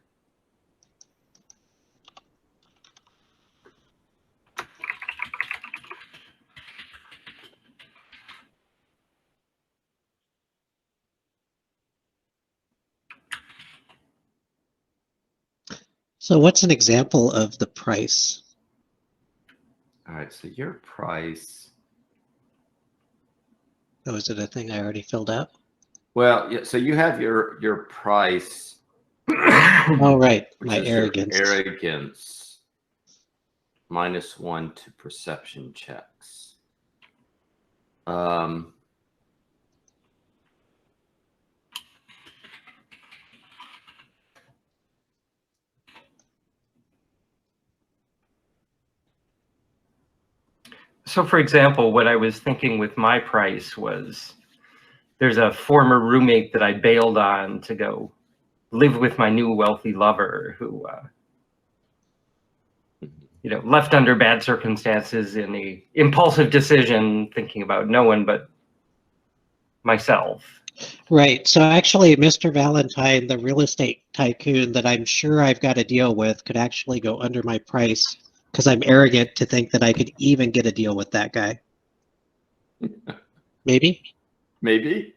So what's an example of the price? All right, so your price. Oh, is it a thing I already filled out? Well, yeah, so you have your price. Oh, right, my which is your arrogance. Arrogance -1 to perception checks. So, for example, what I was thinking with my price was there's a former roommate that I bailed on to go live with my new wealthy lover who, left under bad circumstances in the impulsive decision, thinking about no one but myself. Right. So actually, Mr. Valentine, the real estate tycoon that I'm sure I've got to deal with, could actually go under my price because I'm arrogant to think that I could even get a deal with that guy. Maybe? Maybe.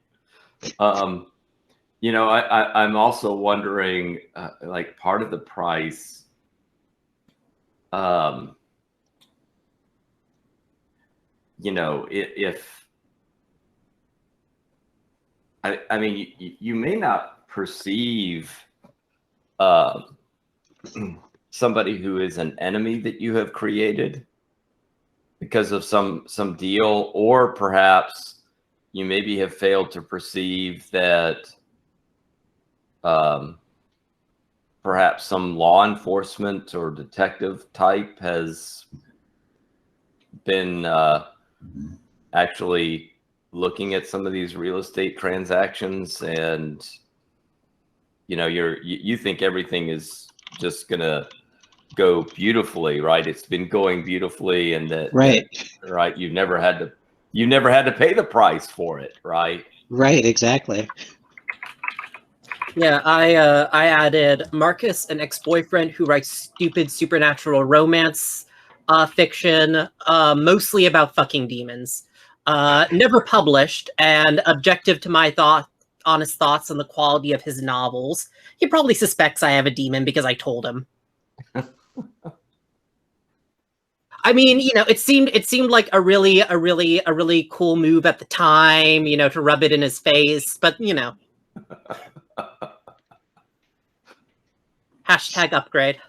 I'm also wondering, like part of the price, if I mean, you may not perceive somebody who is an enemy that you have created because of some deal, or perhaps you maybe have failed to perceive that perhaps some law enforcement or detective type has been actually looking at some of these real estate transactions, and you think everything is just gonna go beautifully, right? It's been going beautifully, and Right. right, you've never had to pay the price for it, right? Right, exactly. Yeah, I added Marcus, an ex-boyfriend who writes stupid supernatural romance fiction, mostly about fucking demons. Never published, and objective to my honest thoughts on the quality of his novels. He probably suspects I have a demon because I told him. I mean, it seemed like a really cool move at the time, to rub it in his face, but Hashtag upgrade.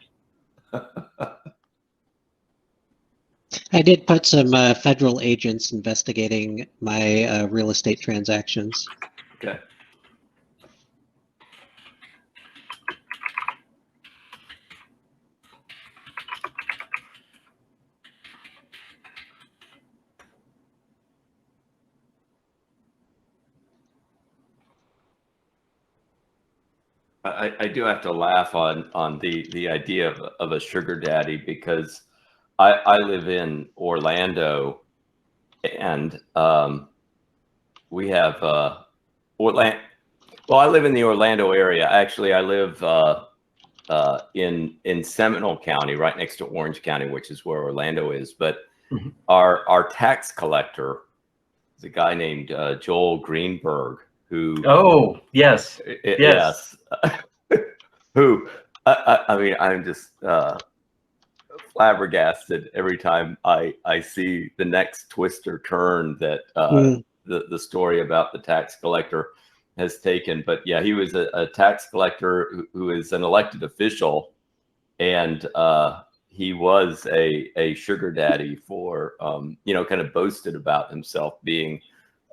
I did put some federal agents investigating my real estate transactions. Okay. I do have to laugh on the idea of a sugar daddy, because I live in Orlando, and we have Orlando. Well, I live in the Orlando area. Actually, I live in Seminole County, right next to Orange County, which is where Orlando is. But Mhm. our tax collector is a guy named Joel Greenberg, who Oh, yes. yes, who I mean, I'm just flabbergasted every time I see the next twist or turn that the story about the tax collector has taken. But yeah, he was a tax collector who is an elected official, and he was a sugar daddy for kind of boasted about himself being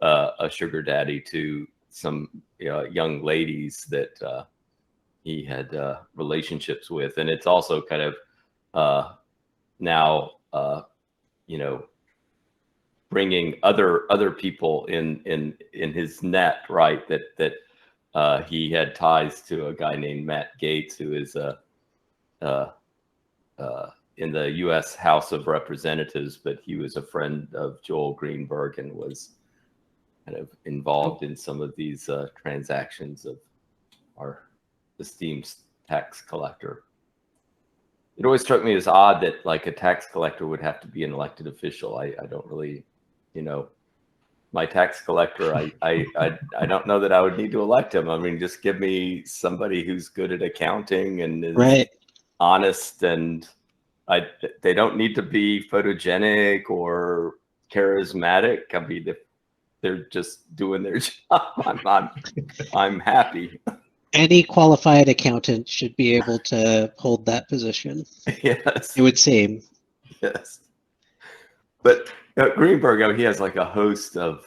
a sugar daddy to some young ladies that he had relationships with. And it's also kind of now bringing other people in his net, right? That he had ties to a guy named Matt Gaetz, who is in the U.S. House of Representatives, but he was a friend of Joel Greenberg and was kind of involved in some of these transactions of our esteemed tax collector. It always struck me as odd that like a tax collector would have to be an elected official. I don't really, my tax collector, I don't know that I would need to elect him. I mean, just give me somebody who's good at accounting and is honest, and they don't need to be photogenic or charismatic. I mean, if they're just doing their job, I'm happy. Any qualified accountant should be able to hold that position. Yes, it would seem. Yes, but Greenberg, he has like a host of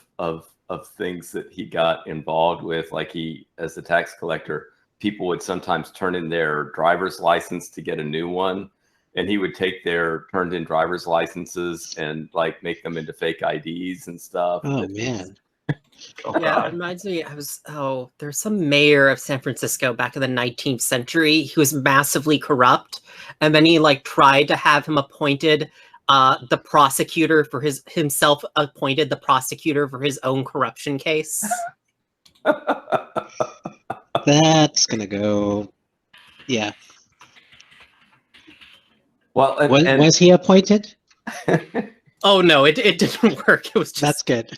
things that he got involved with. Like he, as a tax collector, people would sometimes turn in their driver's license to get a new one, and he would take their turned in driver's licenses and like make them into fake IDs and stuff. Oh man. Oh, yeah, God. it reminds me, there's some mayor of San Francisco back in the 19th century who was massively corrupt. And then he like tried to have him appointed the prosecutor for himself appointed the prosecutor for his own corruption case. That's gonna go. Yeah. Well, was he appointed? Oh no, it didn't work. It was just That's good.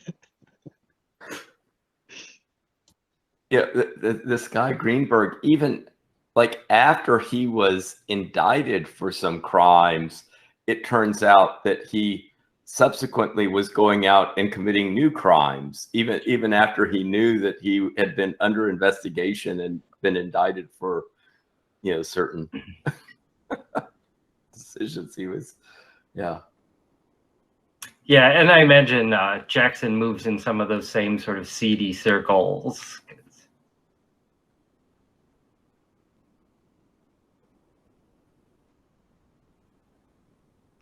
Yeah, this guy Greenberg, even like after he was indicted for some crimes, it turns out that he subsequently was going out and committing new crimes, even after he knew that he had been under investigation and been indicted for, certain decisions. He was, yeah. Yeah, and I imagine Jackson moves in some of those same sort of seedy circles.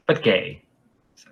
But gay. So.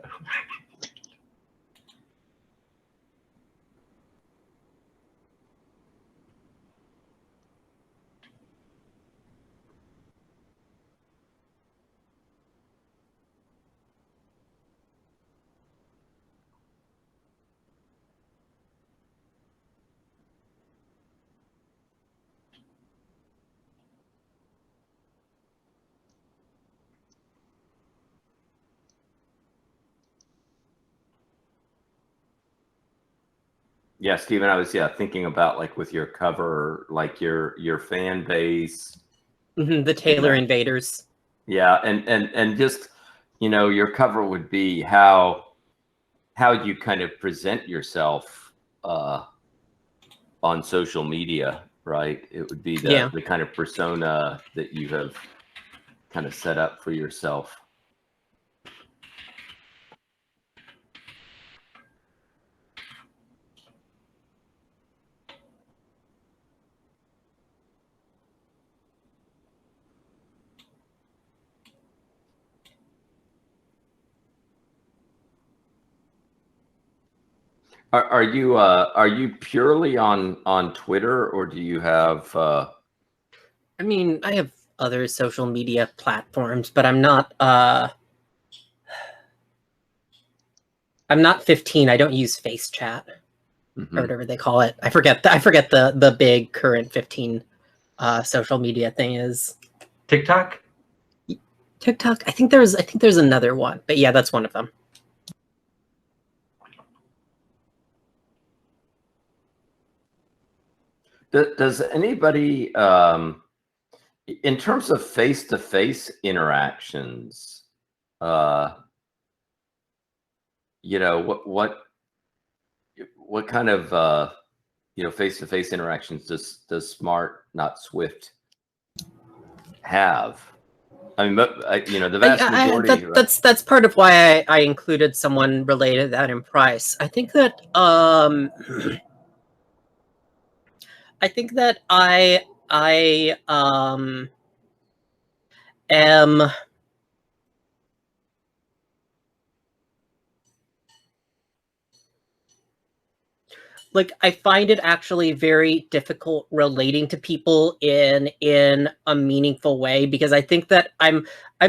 Yeah, Stephen, I was thinking about like with your cover, like your fan base. the Taylor Invaders. Yeah, and just your cover would be how you kind of present yourself on social media, right? It would be the kind of persona that you have kind of set up for yourself. Are you purely on Twitter, or do you have? I mean, I have other social media platforms, but I'm not 15. I don't use face chat or whatever they call it. I forget the big current 15 social media thing is. TikTok? TikTok? I think there's another one, but yeah, that's one of them. Does anybody, in terms of face-to-face interactions, you know, what kind of you know, face-to-face interactions does Smart, not Swift, have? I mean, you know, the vast majority. That's part of why I included someone related to that in Price. I think that I am like, I find it actually very difficult relating to people in a meaningful way, because I think that I'm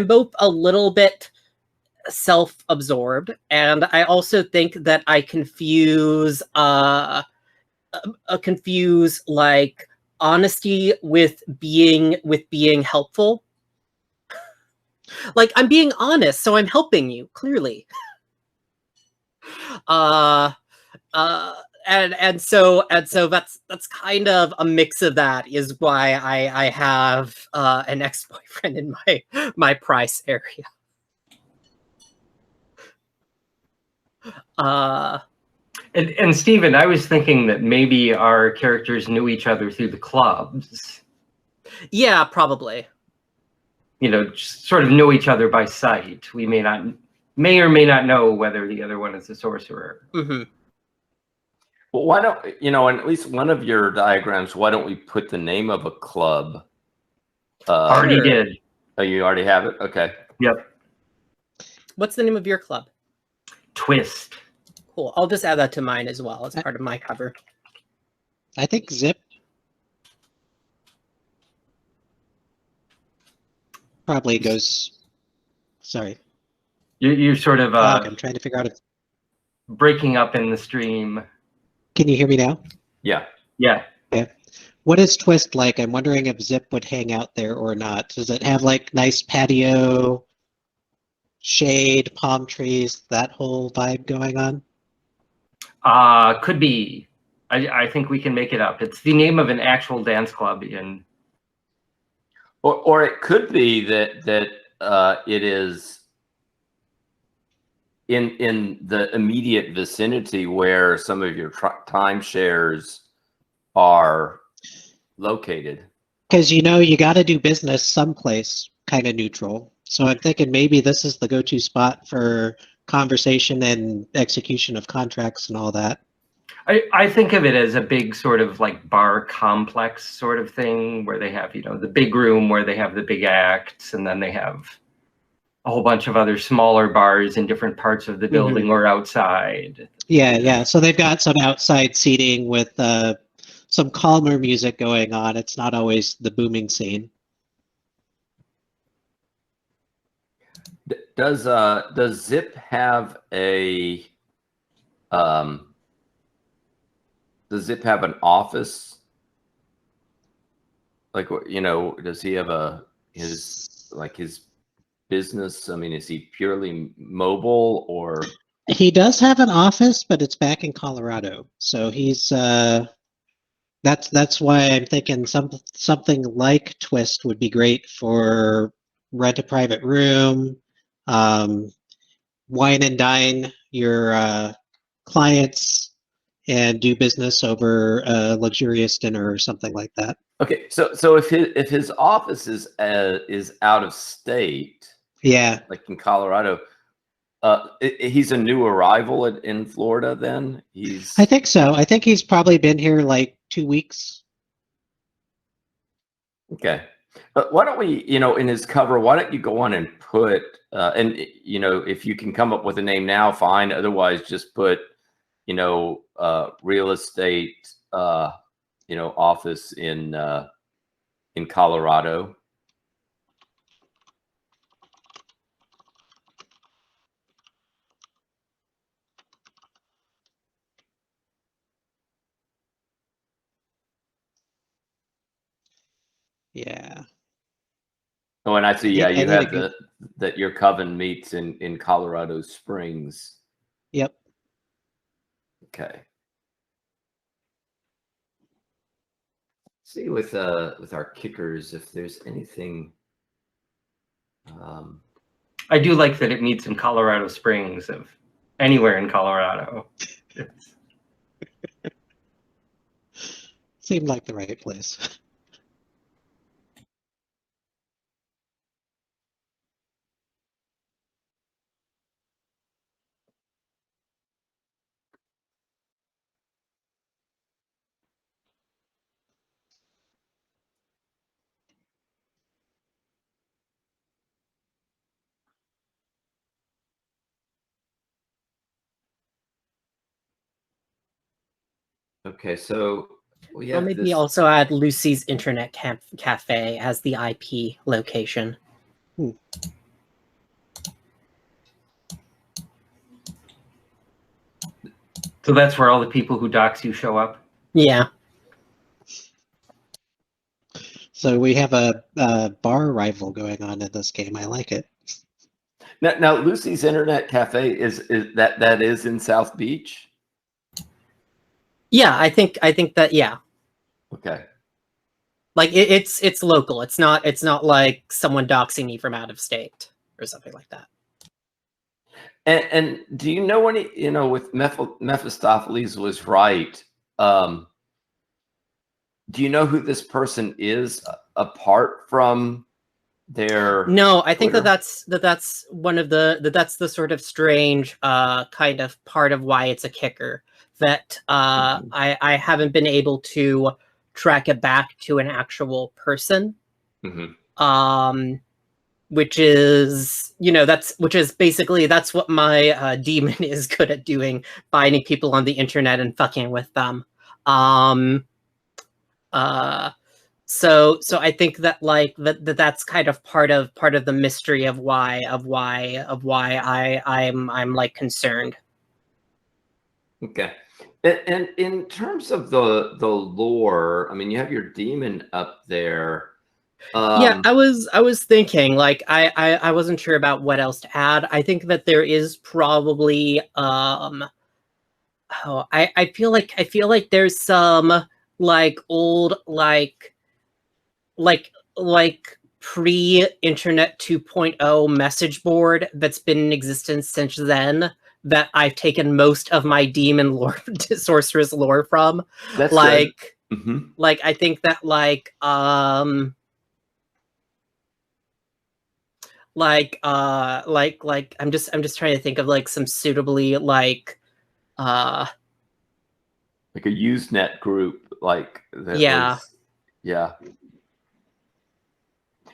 both a little bit self-absorbed, and I also think that I confuse like honesty with being helpful. Like, I'm being honest, so I'm helping you, clearly. And so that's kind of a mix of that, is why I have an ex-boyfriend in my Price area. And Stephen, I was thinking that maybe our characters knew each other through the clubs. Yeah, probably. You know, just sort of know each other by sight. We may or may not know whether the other one is a sorcerer. Mm-hmm. Well, why don't, you know, in at least one of your diagrams, why don't we put the name of a club? Already did. Oh, you already have it? Okay. Yep. What's the name of your club? Twist. Cool. I'll just add that to mine as well as part of my cover. I think Zip probably goes. Sorry. You're sort of I'm trying to figure out if. breaking up in the stream. Can you hear me now? Yeah. Yeah. Okay. What is Twist like? I'm wondering if Zip would hang out there or not. Does it have like nice patio, shade, palm trees, that whole vibe going on? Could be. I think we can make it up. It's the name of an actual dance club in. Or it could be that it is in the immediate vicinity where some of your timeshares are located. Because you know you got to do business someplace kind of neutral. So I'm thinking maybe this is the go-to spot for conversation and execution of contracts and all that. I think of it as a big sort of like bar complex sort of thing, where they have, you know, the big room where they have the big acts, and then they have a whole bunch of other smaller bars in different parts of the building or outside. Yeah. So they've got some outside seating with some calmer music going on. It's not always the booming scene. Does Zip have a does Zip have an office? Like, you know, does he have his business? I mean, is he purely mobile, or? He does have an office, but it's back in Colorado. So he's that's why I'm thinking something like Twist would be great for rent a private room, wine and dine your clients, and do business over a luxurious dinner or something like that. Okay, so if his office is out of state, yeah, like in Colorado, he's a new arrival in Florida. Then I think so. I think he's probably been here like 2 weeks. Okay, but why don't we, you know, in his cover, why don't you go on and put and you know, if you can come up with a name now, fine. Otherwise, just put real estate, office in Colorado. Yeah. Oh, and I see. Yeah, you I need have to that your coven meets in Colorado Springs. Yep. Okay. See with our kickers if there's anything. I do like that it meets in Colorado Springs, of anywhere in Colorado. Seemed like the right place. Okay, so we Or have maybe this. also add Lucy's Internet Cafe as the IP location. So that's where all the people who dox you show up? Yeah. So we have a bar rival going on in this game. I like it. Now Lucy's Internet Cafe is that is in South Beach. Yeah, I think that, yeah. Okay. Like it's local. It's not like someone doxing me from out of state or something like that. And do you know when with Mephistopheles was right? Do you know who this person is apart from their? No, I think Twitter? that's one of that's the sort of strange kind of part of why it's a kicker that I haven't been able to track it back to an actual person. Which is basically that's what my demon is good at doing, finding people on the internet and fucking with them. So I think that that's kind of part of the mystery of why I'm like concerned. Okay. And in terms of the lore, I mean, you have your demon up there. Yeah, I was thinking, like, I wasn't sure about what else to add. I think that there is probably I feel like there's some like old like pre-internet 2.0 message board that's been in existence since then that I've taken most of my demon lore sorceress lore from. That's like good. Mm-hmm. like I think that I'm just trying to think of like some suitably like a Usenet group like that. Yeah.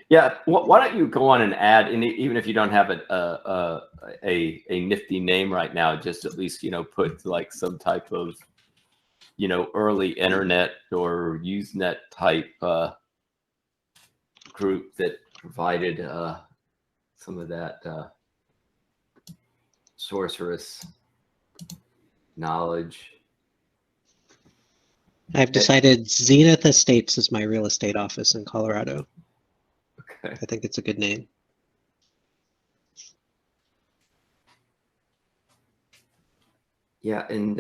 Yeah. Why don't you go on and add, and even if you don't have a nifty name right now, just at least put like some type of early internet or Usenet type group that provided some of that sorceress knowledge. I've decided Zenith Estates is my real estate office in Colorado. Okay. I think it's a good name. Yeah, and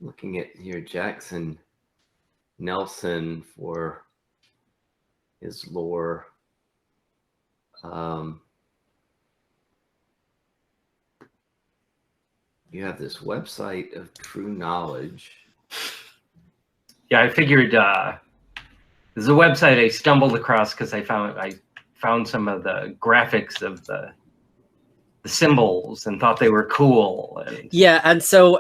looking at here, Jackson Nelson for his lore. You have this website of True Knowledge. Yeah, I figured there's a website I stumbled across because I found some of the graphics of the symbols and thought they were cool. Yeah, and so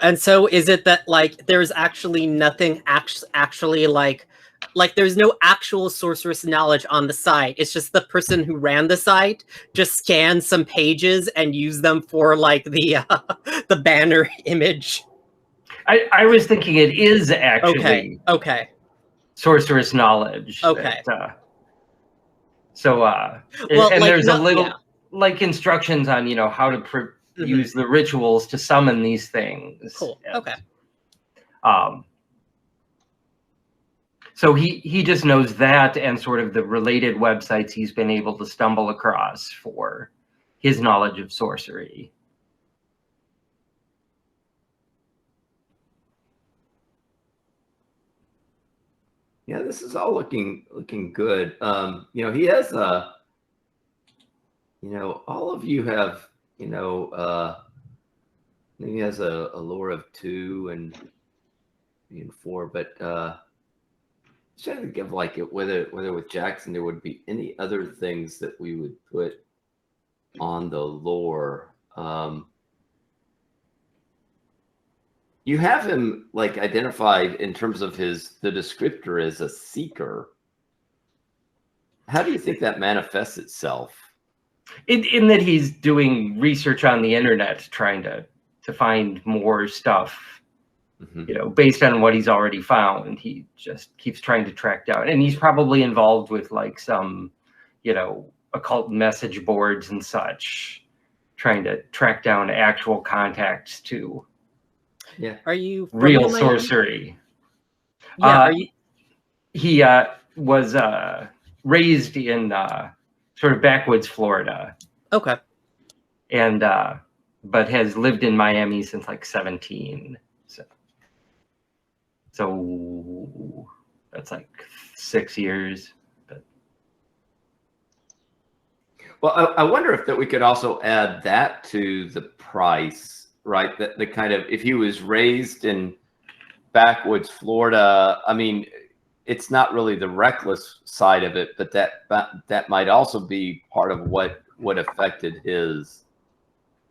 is it that like there's actually nothing actually like Like there's no actual sorceress knowledge on the site. It's just the person who ran the site just scanned some pages and used them for like the the banner image. I was thinking it is actually Okay. sorceress knowledge. Okay. Well, Well, and like, there's a little yeah. like instructions on how to Mhm. use the rituals to summon these things. Cool. And, Okay. So he just knows that and sort of the related websites he's been able to stumble across for his knowledge of sorcery. Yeah, this is all looking good. He has all of you have, he has a lore of 2 and 4, but trying to give like it whether with Jackson there would be any other things that we would put on the lore. You have him like identified in terms of the descriptor as a seeker. How do you think that manifests itself? In that he's doing research on the internet, trying to find more stuff. Mm-hmm. Based on what he's already found, he just keeps trying to track down. And he's probably involved with like some, occult message boards and such, trying to track down actual contacts to Are you real from sorcery. Yeah. He was raised in sort of backwoods Florida. Okay. And but has lived in Miami since like 17. So that's like 6 years. But Well, I wonder if that we could also add that to the price, right? That the kind of, if he was raised in backwoods Florida, I mean, it's not really the reckless side of it, but that might also be part of what affected his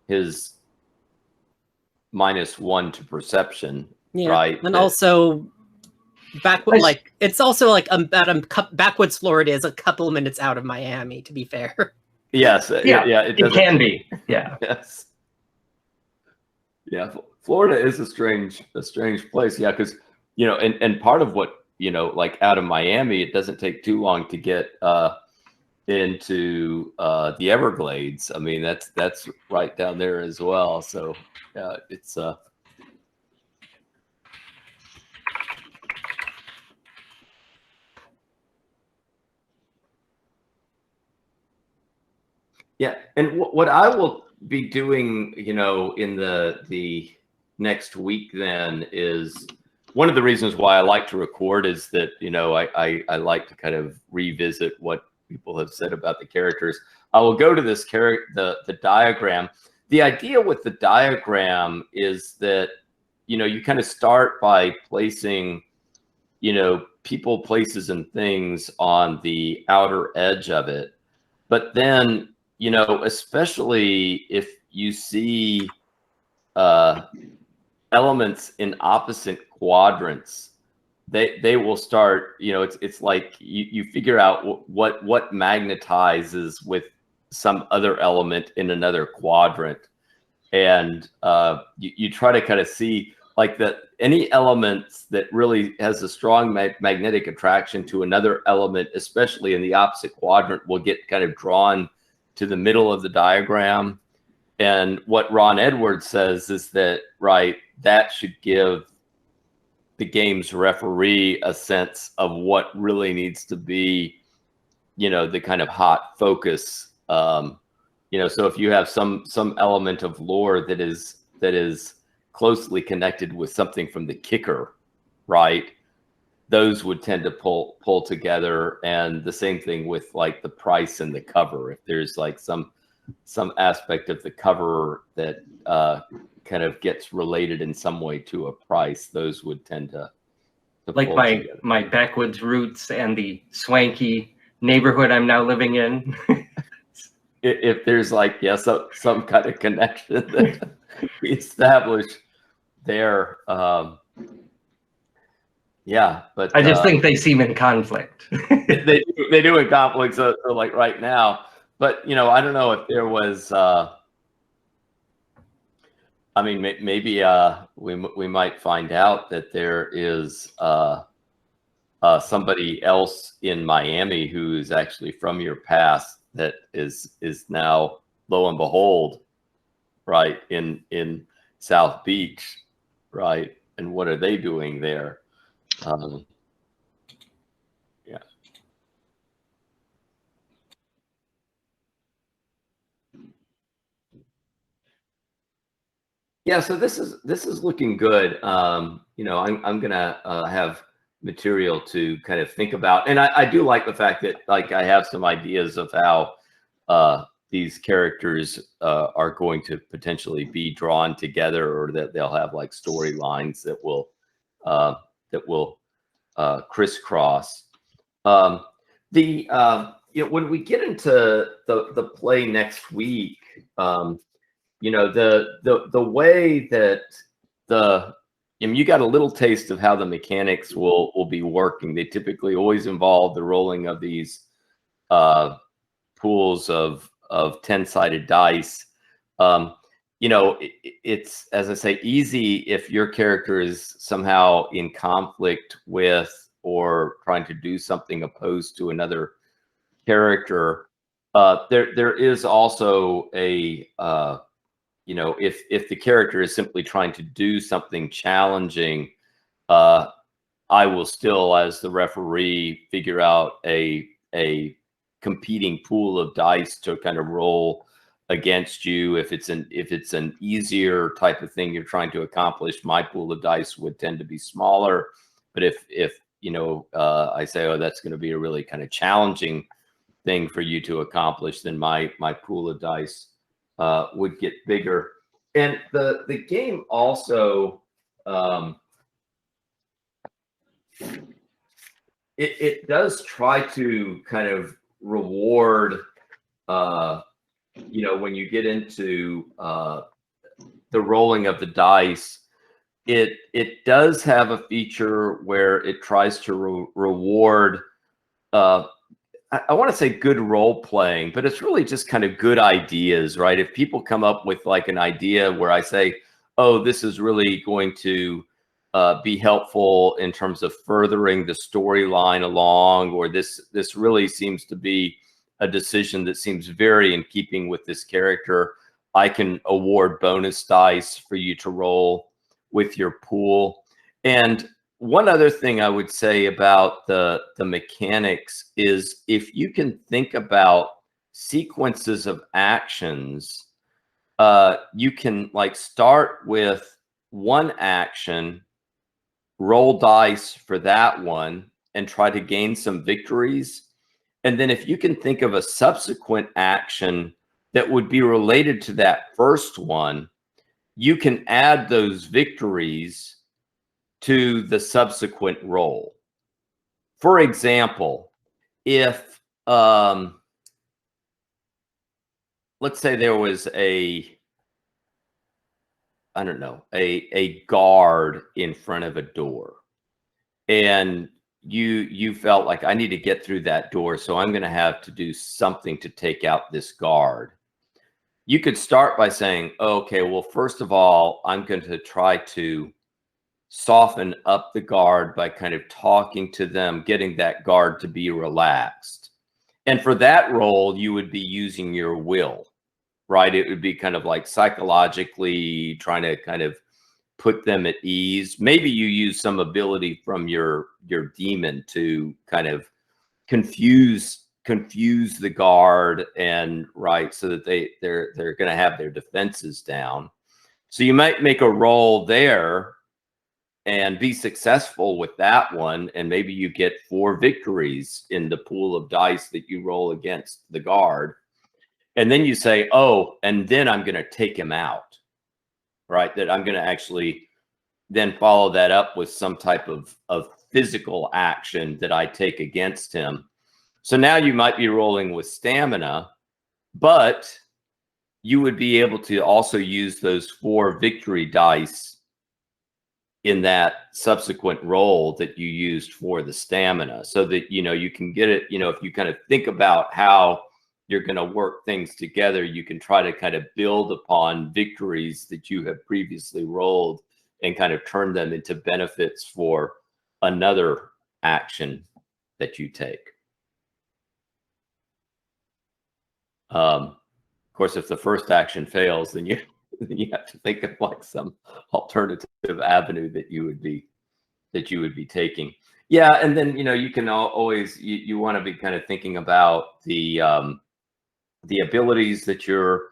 -1 to perception. Yeah. Right. And also like it's also like backwoods Florida is a couple of minutes out of Miami, to be fair. Yes. Yeah. It can be. Yeah. Yes. Yeah. Florida is a strange place. Yeah. Because, and part of what, like out of Miami, it doesn't take too long to get into the Everglades. I mean, that's right down there as well. So it's yeah. And what I will be doing, in the next week then is, one of the reasons why I like to record is that, I like to kind of revisit what people have said about the characters. I will go to this the diagram. The idea with the diagram is that, you kind of start by placing, people, places, and things on the outer edge of it. But then, especially if you see elements in opposite quadrants, they will start, it's like you figure out what magnetizes with some other element in another quadrant. And you try to kind of see like any elements that really has a strong magnetic attraction to another element, especially in the opposite quadrant, will get kind of drawn to the middle of the diagram. And what Ron Edwards says is that, right, that should give the game's referee a sense of what really needs to be, the kind of hot focus. So if you have some element of lore that is closely connected with something from the kicker, right, those would tend to pull together. And the same thing with like the price and the cover. If there's like some aspect of the cover that kind of gets related in some way to a price, those would tend to like pull my together. my backwoods roots and the swanky neighborhood I'm now living in. If there's like, some kind of connection that we establish there. Yeah, but I just think they seem in conflict. they do in conflict. So like right now, but you know, I don't know if there was. I mean, maybe we might find out that there is somebody else in Miami who is actually from your past that is now, lo and behold, right in South Beach, right? And what are they doing there? Yeah. Yeah, so this is looking good. You know, I'm gonna have material to kind of think about, and I do like the fact that like I have some ideas of how these characters are going to potentially be drawn together, or that they'll have like storylines that will crisscross. You know, when we get into the play next week. You know, the way that you got a little taste of how the mechanics will be working. They typically always involve the rolling of these pools of 10-sided dice. You know, it's, as I say, easy if your character is somehow in conflict with or trying to do something opposed to another character. There is also a you know, if the character is simply trying to do something challenging, I will still, as the referee, figure out a competing pool of dice to kind of roll against you. If it's an easier type of thing you're trying to accomplish, my pool of dice would tend to be smaller. But if you know, I say, oh, that's going to be a really kind of challenging thing for you to accomplish, then my pool of dice would get bigger. And the game also it does try to kind of reward you know, when you get into the rolling of the dice, it does have a feature where it tries to reward I want to say good role playing, but it's really just kind of good ideas, right? If people come up with like an idea where I say, oh, this is really going to be helpful in terms of furthering the storyline along, or this really seems to be a decision that seems very in keeping with this character, I can award bonus dice for you to roll with your pool. And one other thing I would say about the mechanics is if you can think about sequences of actions, you can like start with one action, roll dice for that one, and try to gain some victories. And then if you can think of a subsequent action that would be related to that first one, you can add those victories to the subsequent roll. For example, if let's say there was I don't know, a guard in front of a door, and you felt like I need to get through that door, so I'm going to have to do something to take out this guard. You could start by saying, okay, well, first of all, I'm going to try to soften up the guard by kind of talking to them, getting that guard to be relaxed. And for that role, you would be using your will, right? It would be kind of like psychologically trying to kind of put them at ease. Maybe you use some ability from your demon to kind of confuse the guard, and right, so that they're going to have their defenses down. So you might make a roll there and be successful with that one, and maybe you get 4 victories in the pool of dice that you roll against the guard. And then you say, oh, and then I'm going to take him out, right? That I'm going to actually then follow that up with some type of physical action that I take against him. So now you might be rolling with stamina, but you would be able to also use those 4 victory dice in that subsequent roll that you used for the stamina, so that you can get it. If you kind of think about how you're going to work things together, you can try to kind of build upon victories that you have previously rolled and kind of turn them into benefits for another action that you take. Of course, if the first action fails, then you have to think of like some alternative avenue that you would be taking. Yeah, and then you can always you want to be kind of thinking about the abilities that your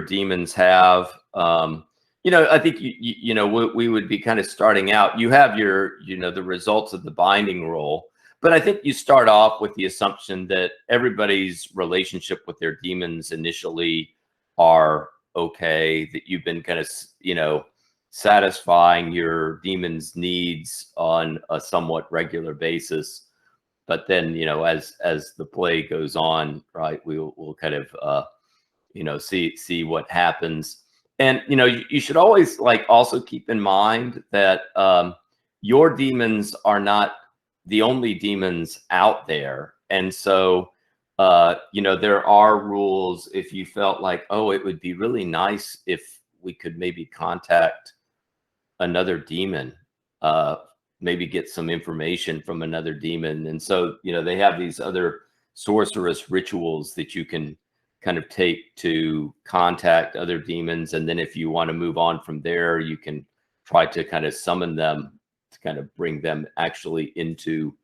demons have. I think we would be kind of starting out. You have your the results of the binding roll, but I think you start off with the assumption that everybody's relationship with their demons initially are okay, that you've been kind of satisfying your demon's needs on a somewhat regular basis. But then, as the play goes on, right, we'll kind of, see what happens. And, you should always also keep in mind that your demons are not the only demons out there. And so, there are rules if you felt like, oh, it would be really nice if we could maybe contact another demon, maybe get some information from another demon. And so, they have these other sorceress rituals that you can kind of take to contact other demons. And then if you want to move on from there, you can try to kind of summon them to kind of bring them actually into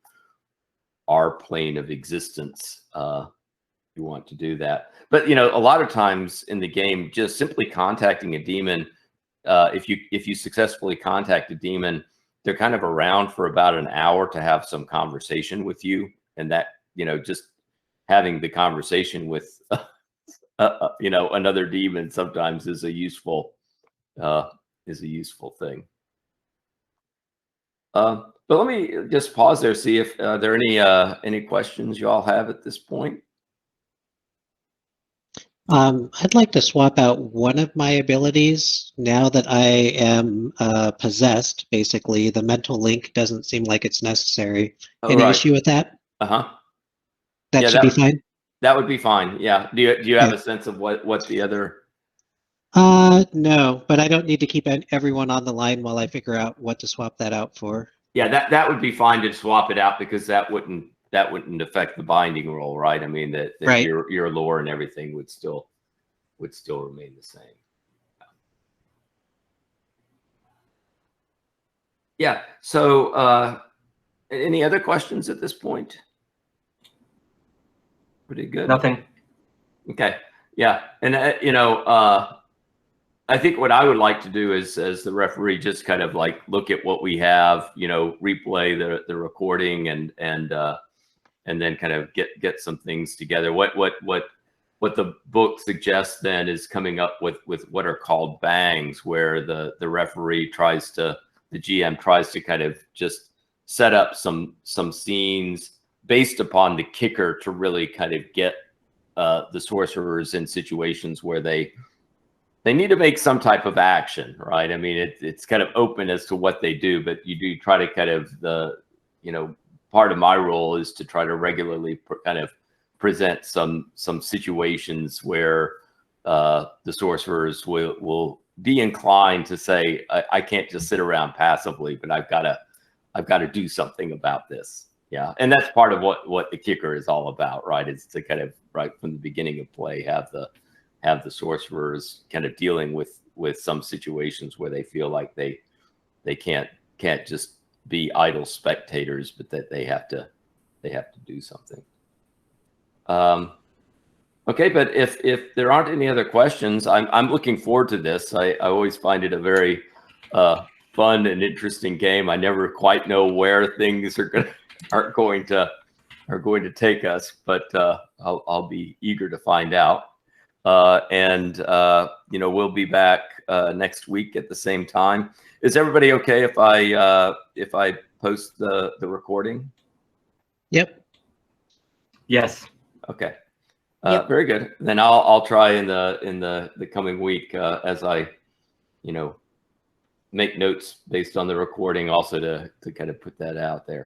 our plane of existence. You want to do that. But, a lot of times in the game, just simply contacting a demon, if you successfully contact a demon, they're kind of around for about an hour to have some conversation with you. And that, just having the conversation with, another demon sometimes is a useful thing. But let me just pause there, see if there are any questions you all have at this point. I'd like to swap out one of my abilities now that I am possessed. Basically, the mental link doesn't seem like it's necessary. Any issue with that? That should be fine. That would be fine. Yeah. Do you have a sense of what the other? No, but I don't need to keep everyone on the line while I figure out what to swap that out for. Yeah, that would be fine to swap it out, because that wouldn't affect the binding roll, right? I mean that right. your lore and everything would still remain the same. Yeah. So any other questions at this point? Pretty good. Nothing. Okay. Yeah. And I think what I would like to do is, as the referee, just kind of look at what we have, replay the recording and then kind of get some things together. What the book suggests then is coming up with what are called bangs, where the referee the GM tries to kind of just set up some scenes based upon the kicker to really kind of get the sorcerers in situations where they need to make some type of action, right? I mean, it's kind of open as to what they do, but you do try to kind of part of my role is to try to regularly kind of present some situations where the sorcerers will be inclined to say, I can't just sit around passively, but I've got to do something about this. Yeah, and that's part of what the kicker is all about, right? It's to kind of right from the beginning of play have the sorcerers kind of dealing with some situations where they feel like they can't just be idle spectators, but that they have to do something. Okay, but if there aren't any other questions, I'm looking forward to this. I always find it a very fun and interesting game. I never quite know where things are going to take us, but I'll be eager to find out. And we'll be back next week at the same time. Is everybody okay if I post the recording? Yep. Yes. Okay. Yep. Very good. Then I'll try in the coming week as I make notes based on the recording also to kind of put that out there.